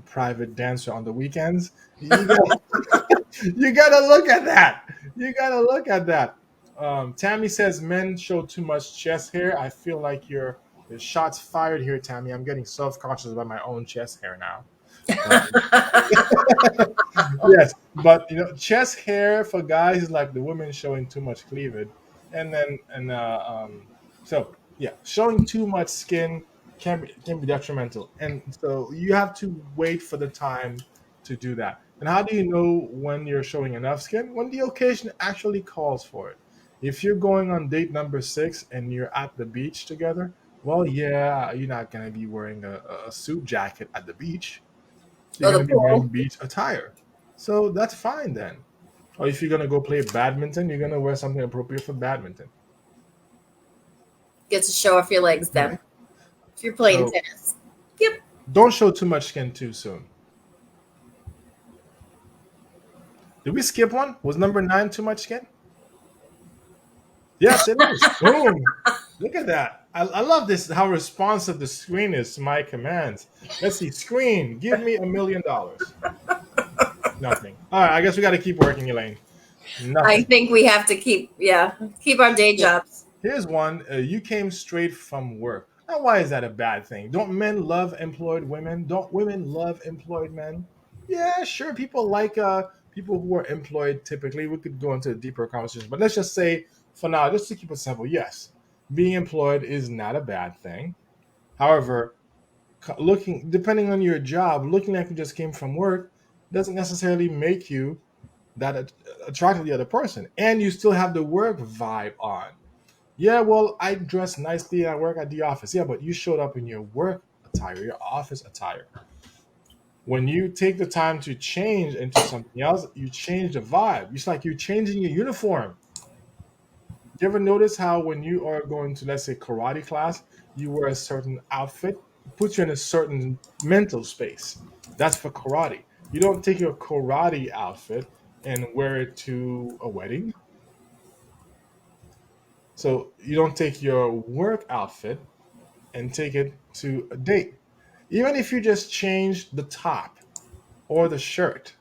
Speaker 2: private dancer on the weekends, you gotta look at that. You gotta look at that. Tammy says men show too much chest hair. I feel like your shots fired here, Tammy. I'm getting self conscious about my own chest hair now. Um, yes, but chest hair for guys is like the women showing too much cleavage, and then so yeah, showing too much skin can be detrimental, and so you have to wait for the time to do that. And how do you know when you're showing enough skin? When the occasion actually calls for it. If you're going on date number 6 and you're at the beach together, well, yeah, you're not gonna be wearing a suit jacket at the beach. You're
Speaker 1: Oh,
Speaker 2: going
Speaker 1: the
Speaker 2: to be wearing
Speaker 1: pool
Speaker 2: beach attire. So that's fine then. Or if you're going to go play badminton, you're going to wear something appropriate for badminton.
Speaker 1: gets to show off your legs
Speaker 2: Yeah.
Speaker 1: then. If you're playing
Speaker 2: So
Speaker 1: tennis. Yep.
Speaker 2: don't show too much skin too soon. Did we skip one? Was number 9 too much skin? Yes, it is. Boom. Look at that. I love this, how responsive the screen is to my commands. Let's see. Screen, give me $1,000,000. Nothing. All right, I guess we got to keep working, Elaine.
Speaker 1: I
Speaker 2: Nothing.
Speaker 1: think we have to keep our day
Speaker 2: So
Speaker 1: jobs.
Speaker 2: here's one. You came straight from work. Now, why is that a bad thing? Don't men love employed women? Don't women love employed men? Yeah, sure. People like people who are employed typically. We could go into a deeper conversation, but let's just say for now, just to keep it simple, yes, being employed is not a bad thing. However, looking depending on your job, looking like you just came from work doesn't necessarily make you that attracted to the other person, and you still have the work vibe on. Yeah, well, I dress nicely. I work at the office. Yeah, but you showed up in your work attire, your office attire. When you take the time to change into something else, you change the vibe. It's like you're changing your uniform. You ever notice how when you are going to, let's say, karate class, you wear a certain outfit, it puts you in a certain mental space. That's for karate. You don't take your karate outfit and wear it to a wedding. So you don't take your work outfit and take it to a date. Even if you just change the top or the shirt,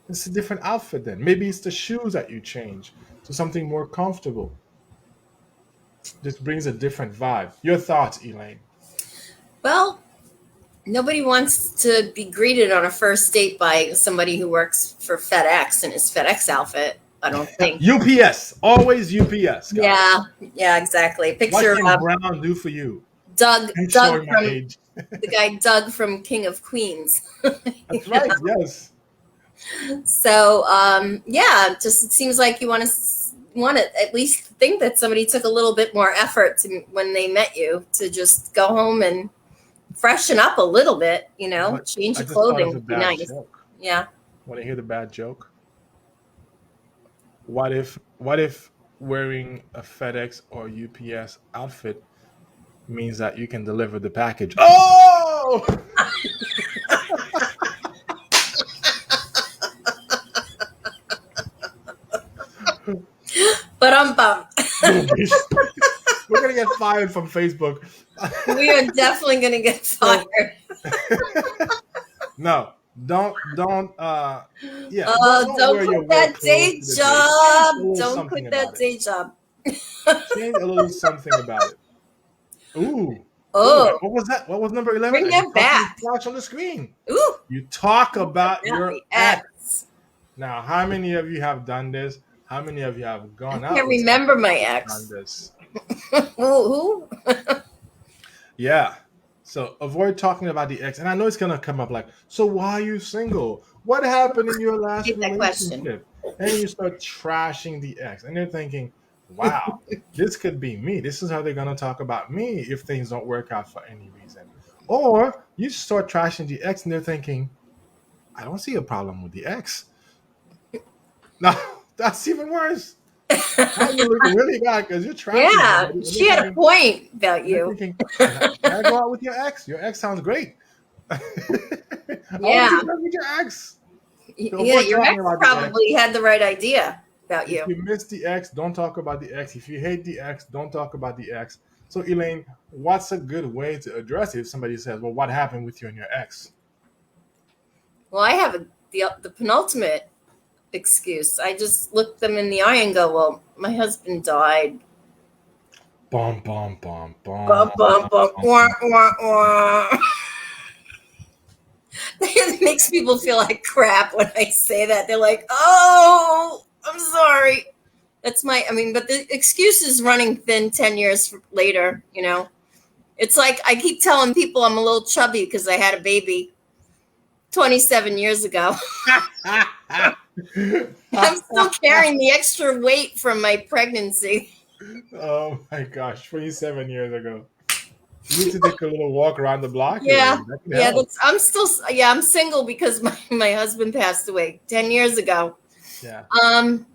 Speaker 2: it's a different outfit then. Maybe it's the shoes that you change to something more comfortable. This brings a different vibe. Your thoughts, Elaine?
Speaker 1: Well, nobody wants to be greeted on a first date by somebody who works for FedEx in his FedEx outfit. I don't think.
Speaker 2: UPS, always UPS, guys.
Speaker 1: Yeah, yeah, exactly.
Speaker 2: What
Speaker 1: Picture
Speaker 2: can Brown do for you? I'm
Speaker 1: Doug
Speaker 2: showing my
Speaker 1: from
Speaker 2: age.
Speaker 1: the guy Doug from King of Queens.
Speaker 2: That's right. Yes.
Speaker 1: So yeah, just it seems like you want to at least think that somebody took a little bit more effort to when they met you to just go home and freshen up a little bit,
Speaker 2: But
Speaker 1: change
Speaker 2: I
Speaker 1: your
Speaker 2: just thought of
Speaker 1: clothing,
Speaker 2: a
Speaker 1: be
Speaker 2: bad
Speaker 1: nice.
Speaker 2: joke.
Speaker 1: Yeah.
Speaker 2: Want to hear the bad joke? What if wearing a FedEx or UPS outfit means that you can deliver the package? Oh!
Speaker 1: bum bum.
Speaker 2: We're gonna get fired from Facebook.
Speaker 1: We are definitely gonna get
Speaker 2: So
Speaker 1: fired.
Speaker 2: no, don't yeah,
Speaker 1: Oh,
Speaker 2: don't
Speaker 1: don't
Speaker 2: wear your
Speaker 1: quit
Speaker 2: work
Speaker 1: that
Speaker 2: clothes
Speaker 1: day
Speaker 2: to the date. Change a
Speaker 1: job.
Speaker 2: little
Speaker 1: Don't
Speaker 2: something
Speaker 1: quit that
Speaker 2: about it.
Speaker 1: day job.
Speaker 2: Change a little something about it. Ooh. Ooh,
Speaker 1: Oh,
Speaker 2: what was that? What was number 11?
Speaker 1: bring
Speaker 2: I just
Speaker 1: that
Speaker 2: saw something
Speaker 1: back.
Speaker 2: flash on the screen.
Speaker 1: Ooh,
Speaker 2: You talk
Speaker 1: bring
Speaker 2: about
Speaker 1: that
Speaker 2: your
Speaker 1: the
Speaker 2: ex.
Speaker 1: ex.
Speaker 2: Now, how many of you have done this? How many of you have
Speaker 1: I
Speaker 2: gone out
Speaker 1: can't
Speaker 2: with somebody
Speaker 1: remember my
Speaker 2: who's done
Speaker 1: ex.
Speaker 2: this?
Speaker 1: Who?
Speaker 2: Yeah. So avoid talking about the ex. And I know it's gonna come up like, so why are you single? What happened in your last
Speaker 1: Hate that question.
Speaker 2: relationship? And then you start trashing the ex. And they're thinking, wow, this could be me. This is how they're gonna talk about me if things don't work out for any reason. Or you start trashing the ex and they're thinking, I don't see a problem with the ex. No, that's even worse. Now you look really bad because you're trashing
Speaker 1: Yeah,
Speaker 2: somebody
Speaker 1: she had a point about
Speaker 2: and they're
Speaker 1: you.
Speaker 2: thinking, can I go out with your ex? Your ex sounds great. I want to
Speaker 1: Yeah,
Speaker 2: be friends with your ex. So
Speaker 1: yeah,
Speaker 2: avoid
Speaker 1: your
Speaker 2: talking
Speaker 1: ex
Speaker 2: about the ex.
Speaker 1: probably had the right idea about
Speaker 2: If
Speaker 1: you.
Speaker 2: you miss the ex, don't talk about the ex. If you hate the ex, don't talk about the ex. So Elaine, what's a good way to address it if somebody says, well, what happened with you and your ex?
Speaker 1: Well, I have the penultimate excuse. I just look them in the eye and go, "Well, my husband died."
Speaker 2: Bum, bum, bum, bum.
Speaker 1: Bum, bum, bum. Wah, wah, wah. It makes people feel like crap when I say that. They're like, "Oh, I'm sorry." That's my. I mean, but the excuse is running thin 10 years later. It's like I keep telling people I'm a little chubby because I had a baby 27 years ago. I'm still carrying the extra weight from my pregnancy.
Speaker 2: Oh my gosh, 27 years ago. You need to take a little walk around the block,
Speaker 1: Yeah,
Speaker 2: Elaine. That can
Speaker 1: yeah.
Speaker 2: help.
Speaker 1: I'm single because my husband passed away 10 years ago.
Speaker 2: Yeah.
Speaker 1: Um,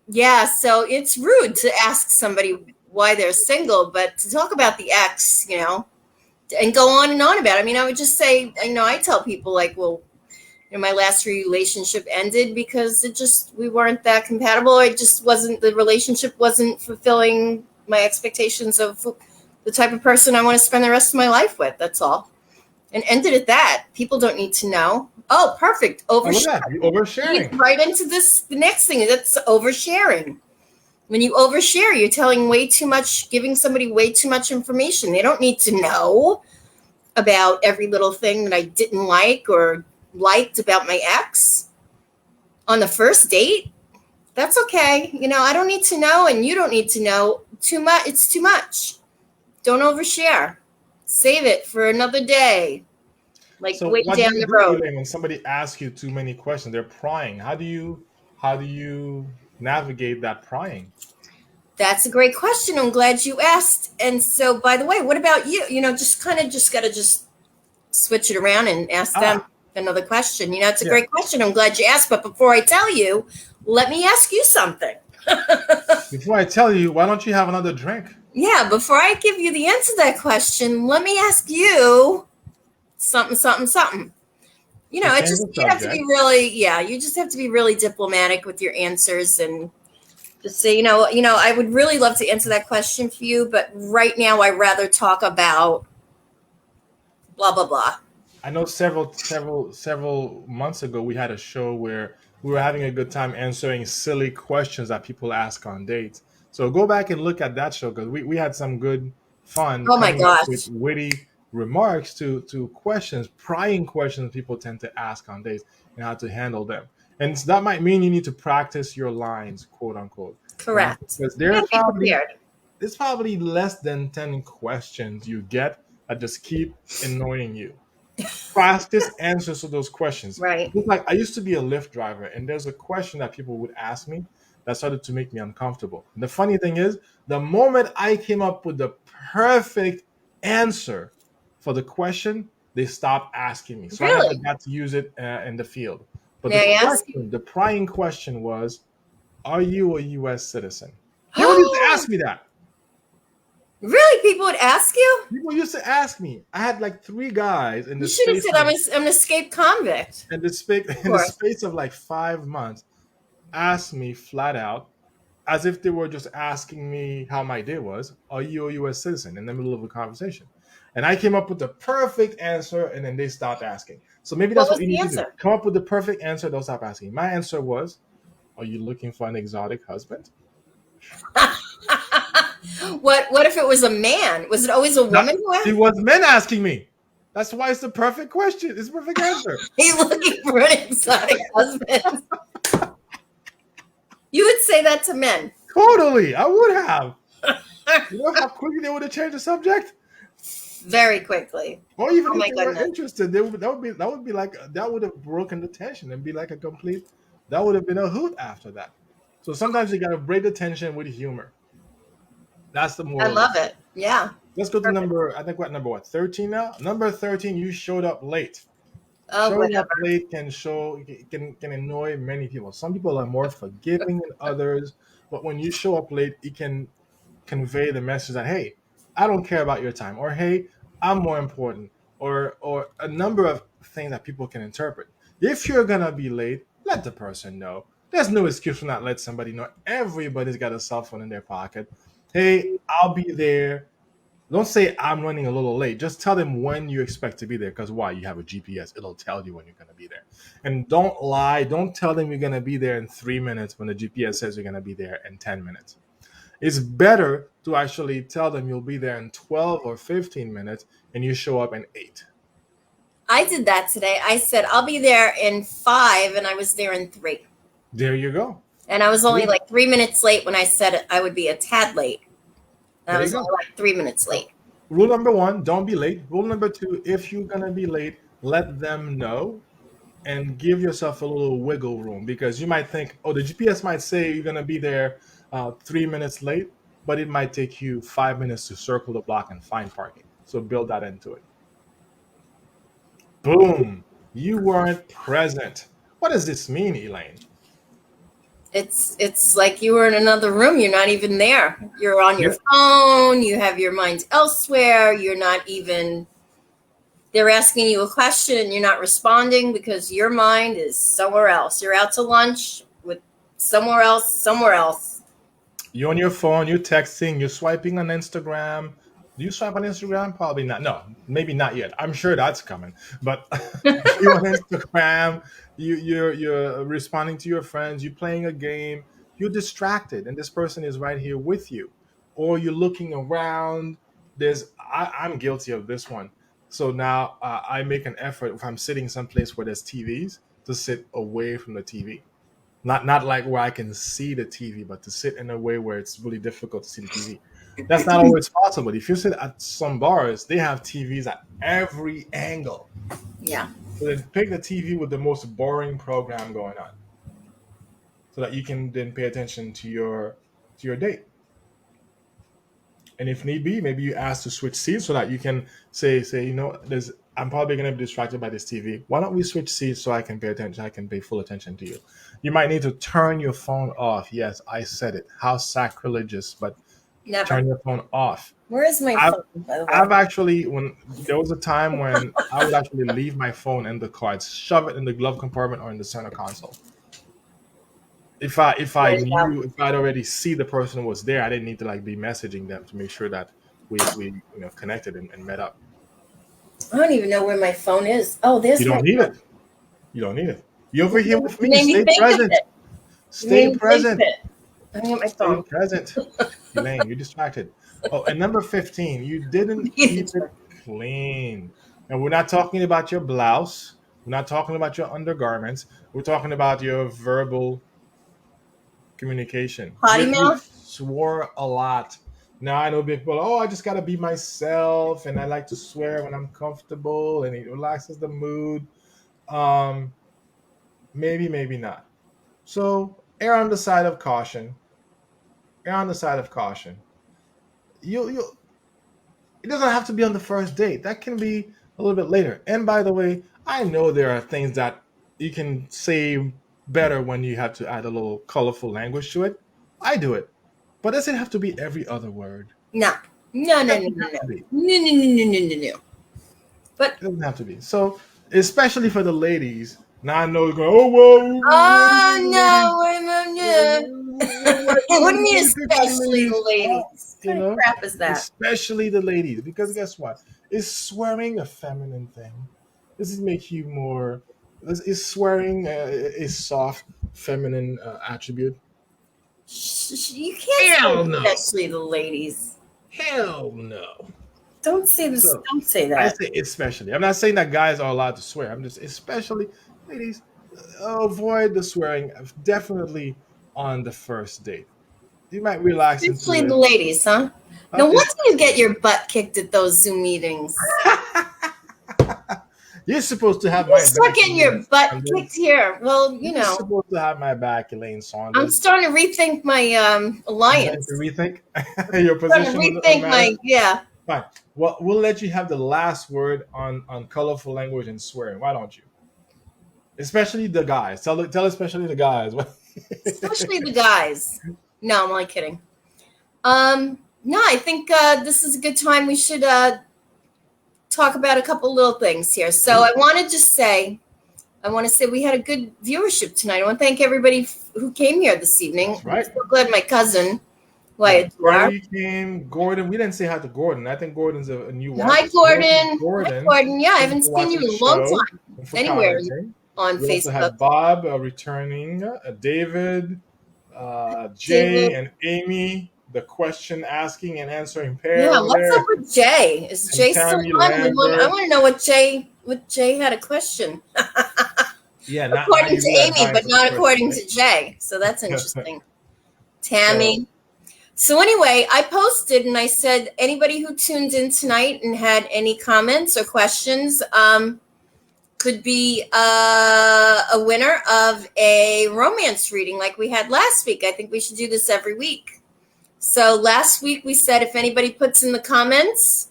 Speaker 1: yeah. So it's rude to ask somebody why they're single, but to talk about the ex, and go on and on about it. I mean, I would just say, I tell people like, well, my last relationship ended because we weren't that compatible. The relationship wasn't fulfilling my expectations of the type of person I want to spend the rest of my life with. That's all. And ended at that. People don't need to know. Oh, perfect.
Speaker 2: Oh, look
Speaker 1: Overshare.
Speaker 2: at that. You
Speaker 1: Lead
Speaker 2: oversharing.
Speaker 1: right into this. The next thing that's oversharing. When you overshare, you're telling way too much, giving somebody way too much information. They don't need to know about every little thing that I didn't like or liked about my ex on the first date. That's okay. I don't need to know, and you don't need to know too much. It's too much. Don't overshare. Save it for another day, like
Speaker 2: So
Speaker 1: way
Speaker 2: what do
Speaker 1: down
Speaker 2: you
Speaker 1: the
Speaker 2: do,
Speaker 1: road.
Speaker 2: Elaine, when somebody asks you too many questions? They're prying. How do you navigate that prying?
Speaker 1: That's a great question. I'm glad you asked. And so, by the way, what about you? Just kind of just got to just switch it around and ask them
Speaker 2: Ah,
Speaker 1: another question. It's a
Speaker 2: yeah.
Speaker 1: great question. I'm glad you asked. But before I tell you, let me ask you something.
Speaker 2: Before I tell you, why don't you have another drink?
Speaker 1: Yeah, before I give you the answer to that question, let me ask you something, something, something.
Speaker 2: To
Speaker 1: It
Speaker 2: change
Speaker 1: just
Speaker 2: the
Speaker 1: you have to be
Speaker 2: subject.
Speaker 1: really, yeah, you just have to be really diplomatic with your answers and just say, I would really love to answer that question for you, but right now I rather talk about blah blah blah.
Speaker 2: I know several months ago we had a show where we were having a good time answering silly questions that people ask on dates. So go back and look at that show because we had some good fun
Speaker 1: Oh my
Speaker 2: coming up with
Speaker 1: gosh.
Speaker 2: witty remarks to questions, prying questions people tend to ask on dates and how to handle them. And that might mean you need to practice your lines, quote unquote.
Speaker 1: Correct.
Speaker 2: Because
Speaker 1: You gotta be prepared.
Speaker 2: there's probably less than 10 questions you get that just keep annoying you. Practice answers to those questions.
Speaker 1: Right.
Speaker 2: Just like I used to be a Lyft driver, and there's a question that people would ask me that started to make me uncomfortable. And the funny thing is, the moment I came up with the perfect answer for the question, they stopped asking me. So I never
Speaker 1: Really?
Speaker 2: got to use it in the field. But the
Speaker 1: May I ask?
Speaker 2: question, the prying question was, "Are you a U.S. citizen?" People used to ask me that.
Speaker 1: Really? People would ask you?
Speaker 2: People used to ask me. I had like three guys in
Speaker 1: You
Speaker 2: the
Speaker 1: should have
Speaker 2: space
Speaker 1: said
Speaker 2: of
Speaker 1: I'm an escaped convict.
Speaker 2: in the space
Speaker 1: Of
Speaker 2: in the
Speaker 1: course.
Speaker 2: space of like 5 months asked me flat out, as if they were just asking me how my day was. Are you a U.S. citizen? In the middle of a conversation, and I came up with the perfect answer, and then they stopped asking. So maybe
Speaker 1: What
Speaker 2: that's
Speaker 1: was
Speaker 2: what you
Speaker 1: the
Speaker 2: need to do.
Speaker 1: answer?
Speaker 2: Come up with the perfect answer. They'll stop asking. My answer was, "Are you looking for an exotic husband?"
Speaker 1: What if it was a man? Was it always a
Speaker 2: Not,
Speaker 1: woman who
Speaker 2: it
Speaker 1: asked?
Speaker 2: was men asking me. That's why it's the perfect question. It's the perfect answer.
Speaker 1: Are you looking for an exotic husband? You would say that to men.
Speaker 2: Totally, I would have. You know how quickly they would have changed the subject,
Speaker 1: Very quickly.
Speaker 2: or even
Speaker 1: Oh
Speaker 2: if
Speaker 1: my
Speaker 2: they were
Speaker 1: goodness.
Speaker 2: interested, that would be like that would have broken the tension and be like a complete. That would have been a hoot after that. So sometimes you got to break the tension with humor. That's the
Speaker 1: I
Speaker 2: moral of the
Speaker 1: love
Speaker 2: story.
Speaker 1: it. Yeah.
Speaker 2: Let's go to
Speaker 1: Perfect.
Speaker 2: number. I think what number what 13 now. Number 13, you showed up late.
Speaker 1: Oh,
Speaker 2: Showing up
Speaker 1: whatever.
Speaker 2: late can annoy many people. Some people are more forgiving than others, but when you show up late, it can convey the message that, hey, I don't care about your time, or hey, I'm more important, or a number of things that people can interpret. If you're gonna be late, let the person know. There's no excuse for not let somebody know. Everybody's got a cell phone in their pocket. Hey, I'll be there. Don't say I'm running a little late. Just tell them when you expect to be there. Because why? You have a GPS. It'll tell you when you're going to be there. And don't lie. Don't tell them you're going to be there in 3 minutes when the GPS says you're going to be there in 10 minutes. It's better to actually tell them you'll be there in 12 or 15 minutes and you show up in 8.
Speaker 1: I did that today. I said I'll be there in 5, and I was there in 3.
Speaker 2: There you go.
Speaker 1: And I was only
Speaker 2: There
Speaker 1: like 3 minutes late when I said I would be a tad late. And I
Speaker 2: you
Speaker 1: was
Speaker 2: go.
Speaker 1: only like 3 minutes late.
Speaker 2: So, rule number 1, don't be late. Rule number 2, if you're going to be late, let them know and give yourself a little wiggle room, because you might think, oh, the GPS might say you're going to be there 3 minutes late, but it might take you 5 minutes to circle the block and find parking. So build that into it. Boom. You weren't present. What does this mean, Elaine?
Speaker 1: It's like you were in another room. You're not even there. You're on your
Speaker 2: Yeah.
Speaker 1: phone. You have your mind elsewhere. You're not even. They're asking you a question and you're not responding because your mind is somewhere else. You're out to lunch with somewhere else, somewhere else.
Speaker 2: You're on your phone, you're texting, you're swiping on Instagram. Do you swipe on Instagram? Probably not. No, maybe not yet. I'm sure that's coming. But you're on Instagram, you're responding to your friends, you're playing a game, you're distracted, and this person is right here with you. Or you're looking around. I'm guilty of this one. So now I make an effort if I'm sitting someplace where there's TVs to sit away from the TV, not like where I can see the TV, but to sit in a way where it's really difficult to see the TV. That's not always possible. If you sit at some bars, they have TVs at every angle.
Speaker 1: Yeah.
Speaker 2: So then pick the TV with the most boring program going on, so that you can then pay attention to your date. And if need be, maybe you ask to switch seats so that you can say, there's I'm probably going to be distracted by this TV. Why don't we switch seats so I can pay attention? I can pay full attention to you. You might need to turn your phone off. Yes, I said it. How sacrilegious, but
Speaker 1: Never.
Speaker 2: turn your phone off.
Speaker 1: Where is my
Speaker 2: I've
Speaker 1: phone, by the way?
Speaker 2: I've actually, when there was a time when I would actually leave my phone in the car, I'd shove it in the glove compartment or in the center console. If I
Speaker 1: There you go.
Speaker 2: knew, if I'd already see the person was there, I didn't need to like be messaging them to make sure that we connected and met up.
Speaker 1: I don't even know where my phone is. Oh,
Speaker 2: You
Speaker 1: there's my
Speaker 2: don't need
Speaker 1: phone.
Speaker 2: it. You don't need it. You over here with
Speaker 1: You
Speaker 2: me.
Speaker 1: made me
Speaker 2: Stay
Speaker 1: think of
Speaker 2: present.
Speaker 1: it. You
Speaker 2: Stay
Speaker 1: made me think of
Speaker 2: present.
Speaker 1: it. I get my
Speaker 2: Stay
Speaker 1: phone.
Speaker 2: present. Elaine, you're distracted. Oh, and number 15, you didn't keep it clean. And we're not talking about your blouse. We're not talking about your undergarments. We're talking about your verbal communication.
Speaker 1: Potty
Speaker 2: You
Speaker 1: mouth?
Speaker 2: swore a lot. Now I know people, oh, I just gotta be myself, and I like to swear when I'm comfortable, and it relaxes the mood. Um, maybe not. So err on the side of caution. Err on the side of caution. You It doesn't have to be on the first date. That can be a little bit later. And by the way, I know there are things that you can say better when you have to add a little colorful language to it. I do it. But does it have to be every other word?
Speaker 1: No. No,
Speaker 2: It
Speaker 1: no, no,
Speaker 2: doesn't
Speaker 1: no,
Speaker 2: have
Speaker 1: no.
Speaker 2: to be.
Speaker 1: No, no, no, no, no, no, no. But
Speaker 2: It doesn't have to be. So, especially for the ladies, Now I know it's going, oh, well,
Speaker 1: Oh
Speaker 2: ladies.
Speaker 1: no, what do you mean,
Speaker 2: We're picking the
Speaker 1: especially the
Speaker 2: ladies. Well,
Speaker 1: ladies? What
Speaker 2: you
Speaker 1: kind of
Speaker 2: know,
Speaker 1: crap is that?
Speaker 2: especially the ladies. Because guess what? Is swearing a feminine thing? Does it make you more? Is swearing a soft feminine attribute?
Speaker 1: You can't say
Speaker 2: Hell no.
Speaker 1: especially the ladies.
Speaker 2: Hell no.
Speaker 1: Don't say this.
Speaker 2: So
Speaker 1: Don't say
Speaker 2: I
Speaker 1: that.
Speaker 2: say especially. I'm not saying that guys are allowed to swear. I'm just especially ladies. Avoid the swearing. Definitely on the first date. You might relax into
Speaker 1: Especially the
Speaker 2: it.
Speaker 1: ladies, huh? No wonder you get
Speaker 2: Especially.
Speaker 1: your butt kicked at those Zoom meetings.
Speaker 2: You're supposed to have
Speaker 1: You
Speaker 2: my
Speaker 1: start
Speaker 2: back,
Speaker 1: getting
Speaker 2: Elaine
Speaker 1: your butt kicked
Speaker 2: Saunders.
Speaker 1: here. Well,
Speaker 2: You're supposed to have my back, Elaine
Speaker 1: I'm
Speaker 2: Saunders.
Speaker 1: starting to rethink my
Speaker 2: You're starting to
Speaker 1: alliance.
Speaker 2: rethink your
Speaker 1: Starting to
Speaker 2: position on the
Speaker 1: rethink
Speaker 2: matter.
Speaker 1: my yeah.
Speaker 2: Fine. Well, we'll let you have the last word on colorful language and swearing. Why don't you? Especially the guys. Tell especially the guys.
Speaker 1: Especially the guys. No, I'm only kidding. No, I think this is a good time. We should talk about a couple little things here. So I want to just say, I want to say we had a good viewership tonight. I want to thank everybody who came here this evening.
Speaker 2: That's right.
Speaker 1: I'm so glad my cousin, who I
Speaker 2: Yeah,
Speaker 1: adore.
Speaker 2: Terry came. Gordon. We didn't say hi to Gordon. I think Gordon's a new
Speaker 1: Hi,
Speaker 2: watcher. So welcome,
Speaker 1: Gordon. Hi,
Speaker 2: Gordon.
Speaker 1: Gordon. Yeah, I
Speaker 2: Thank you
Speaker 1: haven't
Speaker 2: for
Speaker 1: seen you
Speaker 2: watching the
Speaker 1: in a long
Speaker 2: show
Speaker 1: time
Speaker 2: and for
Speaker 1: anywhere
Speaker 2: commenting.
Speaker 1: on
Speaker 2: We also
Speaker 1: Facebook.
Speaker 2: had Bob returning, David, Jay,
Speaker 1: David.
Speaker 2: and Amy, the question asking and answering pair
Speaker 1: Yeah,
Speaker 2: over
Speaker 1: what's
Speaker 2: there,
Speaker 1: up with Jay? Is
Speaker 2: and
Speaker 1: Jay still
Speaker 2: Tammy
Speaker 1: on? I
Speaker 2: Lambert.
Speaker 1: want to know what Jay had a question.
Speaker 2: Yeah, not
Speaker 1: According to
Speaker 2: you that
Speaker 1: Amy,
Speaker 2: buying
Speaker 1: but
Speaker 2: for the
Speaker 1: not
Speaker 2: question,
Speaker 1: according
Speaker 2: right?
Speaker 1: to Jay. So that's interesting.
Speaker 2: So
Speaker 1: Tammy. So anyway, I posted and I said anybody who tuned in tonight and had any comments or questions could be a winner of a romance reading like we had last week. I think we should do this every week. So last week we said if anybody puts in the comments,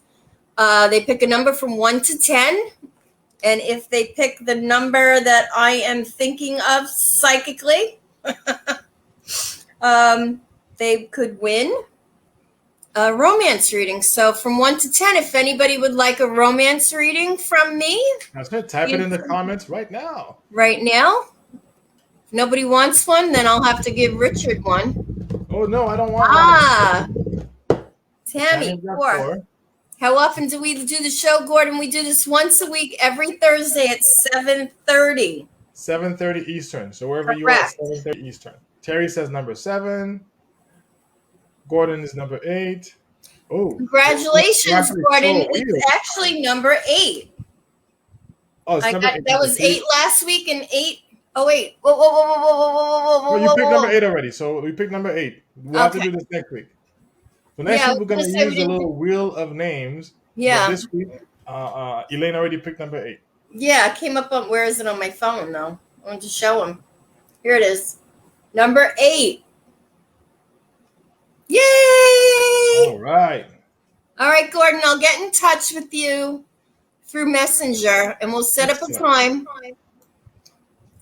Speaker 1: they pick a number from 1 to 10. And if they pick the number that I am thinking of psychically, they could win a romance reading. So from 1 to 10, if anybody would like a romance reading from me,
Speaker 2: that's good. Type it in the comments right now.
Speaker 1: right now, if nobody wants one, then I'll have to give Richard one.
Speaker 2: Oh no, I don't want one.
Speaker 1: Ah,
Speaker 2: Tammy
Speaker 1: Tammy,
Speaker 2: got
Speaker 1: 4.
Speaker 2: 4.
Speaker 1: How often do we do the show, Gordon? We do this once a week, every Thursday at 7:30.
Speaker 2: 7:30 Eastern. So wherever you are,
Speaker 1: Correct.
Speaker 2: 7:30 Eastern. Terry says number 7. Gordon is number 8. Oh, we're
Speaker 1: Congratulations,
Speaker 2: actually
Speaker 1: Gordon.
Speaker 2: so weird.
Speaker 1: It's actually number 8.
Speaker 2: Oh, it's
Speaker 1: I
Speaker 2: number
Speaker 1: got
Speaker 2: 8.
Speaker 1: that was 8 last week and 8. Oh wait. Whoa, whoa, whoa, whoa, whoa, whoa, whoa,
Speaker 2: No,
Speaker 1: whoa,
Speaker 2: you
Speaker 1: whoa,
Speaker 2: picked
Speaker 1: whoa,
Speaker 2: number
Speaker 1: whoa.
Speaker 2: 8 already. So we picked number 8. We'll have to
Speaker 1: Okay.
Speaker 2: do this next week. So next
Speaker 1: Yeah, I
Speaker 2: week
Speaker 1: was
Speaker 2: we're
Speaker 1: gonna
Speaker 2: gonna
Speaker 1: say we
Speaker 2: use the
Speaker 1: didn't.
Speaker 2: little wheel of names. But
Speaker 1: Yeah.
Speaker 2: this week, Elaine already picked number 8.
Speaker 1: Yeah, it came up on where is it on my phone though? I want to show him. Here it is. Number 8. Yay!
Speaker 2: All right.
Speaker 1: All right, Gordon, I'll get in touch with you through Messenger and we'll set up a
Speaker 2: Excellent.
Speaker 1: time.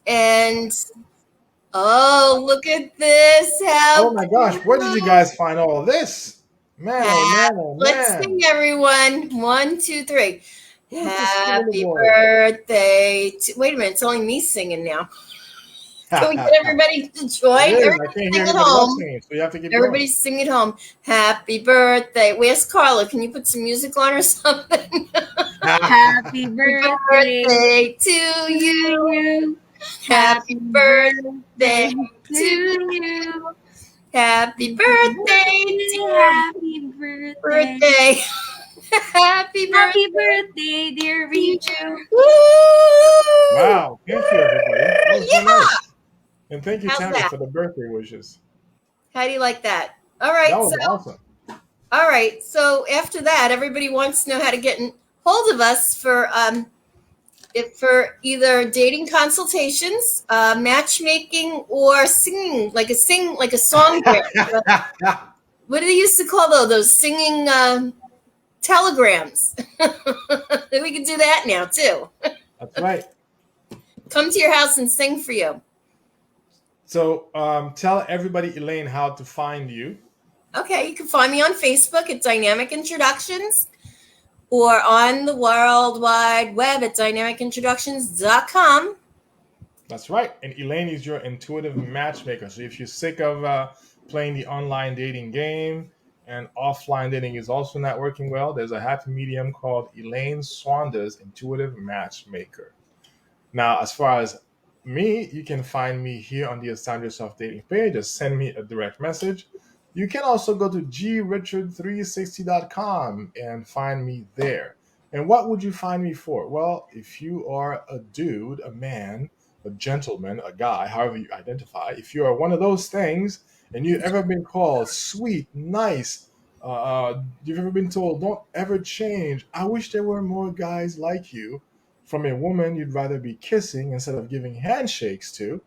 Speaker 1: And oh, look at this.
Speaker 2: Oh
Speaker 1: How
Speaker 2: my gosh, where did you
Speaker 1: cute.
Speaker 2: guys find all of this? Man, oh man, oh
Speaker 1: Let's sing,
Speaker 2: man.
Speaker 1: everyone. 1, 2, 3.
Speaker 2: Who's the scribbly
Speaker 1: Happy
Speaker 2: boy?
Speaker 1: birthday to. Wait a minute, it's only me singing now. Can we get everybody to join?
Speaker 2: It is. I
Speaker 1: Everybody
Speaker 2: can't hear
Speaker 1: sing at
Speaker 2: anybody else
Speaker 1: home.
Speaker 2: singing, so you have to keep going.
Speaker 1: Everybody sing at home. Happy birthday. Where's Carla? Can you put some music on or something?
Speaker 3: Happy birthday
Speaker 1: to you.
Speaker 3: you.
Speaker 1: Happy birthday to you. Happy birthday, dear
Speaker 3: Happy birthday.
Speaker 1: birthday. Happy birthday.
Speaker 3: Happy birthday, dear Richard.
Speaker 1: Woo!
Speaker 2: Wow, thank you everybody. That was so
Speaker 1: Yeah.
Speaker 2: nice. And thank you,
Speaker 1: How's
Speaker 2: Tammy,
Speaker 1: that?
Speaker 2: for the birthday wishes.
Speaker 1: How do you like that? All right.
Speaker 2: That was
Speaker 1: So,
Speaker 2: awesome.
Speaker 1: all right. So after that, everybody wants to know how to get in hold of us for either dating consultations, matchmaking, or singing like a song. What do they used to call those singing telegrams? We can do that now too.
Speaker 2: That's right.
Speaker 1: Come to your house and sing for you.
Speaker 2: So tell everybody, Elaine, how to find you.
Speaker 1: Okay, you can find me on Facebook at Dynamic Introductions or on the World Wide Web at dynamicintroductions.com.
Speaker 2: That's right. And Elaine is your intuitive matchmaker. So if you're sick of playing the online dating game and offline dating is also not working well, there's a happy medium called Elaine Swander's intuitive matchmaker. Now, as far as me, you can find me here on the Assign Yourself Dating page. Just send me a direct message. You can also go to grichard360.com and find me there. And what would you find me for? Well, if you are a dude, a man, a gentleman, a guy, however you identify, if you are one of those things and you've ever been called sweet, nice, you've ever been told, don't ever change, I wish there were more guys like you, from a woman you'd rather be kissing instead of giving handshakes to,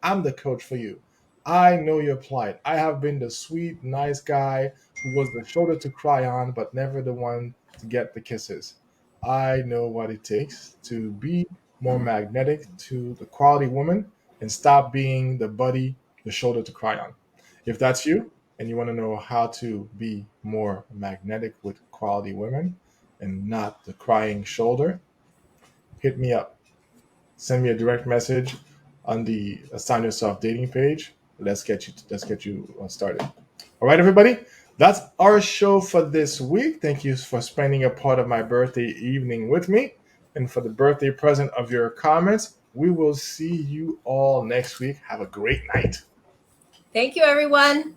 Speaker 2: I'm the coach for you. I know your plight. I have been the sweet, nice guy who was the shoulder to cry on, but never the one to get the kisses. I know what it takes to be more magnetic to the quality woman and stop being the buddy, the shoulder to cry on. If that's you and you want to know how to be more magnetic with quality women and not the crying shoulder, hit me up. Send me a direct message on the Assign Yourself dating page. Let's get you started. All right, everybody. That's our show for this week. Thank you for spending a part of my birthday evening with me. And for the birthday present of your comments, we will see you all next week. Have a great night.
Speaker 1: Thank you, everyone.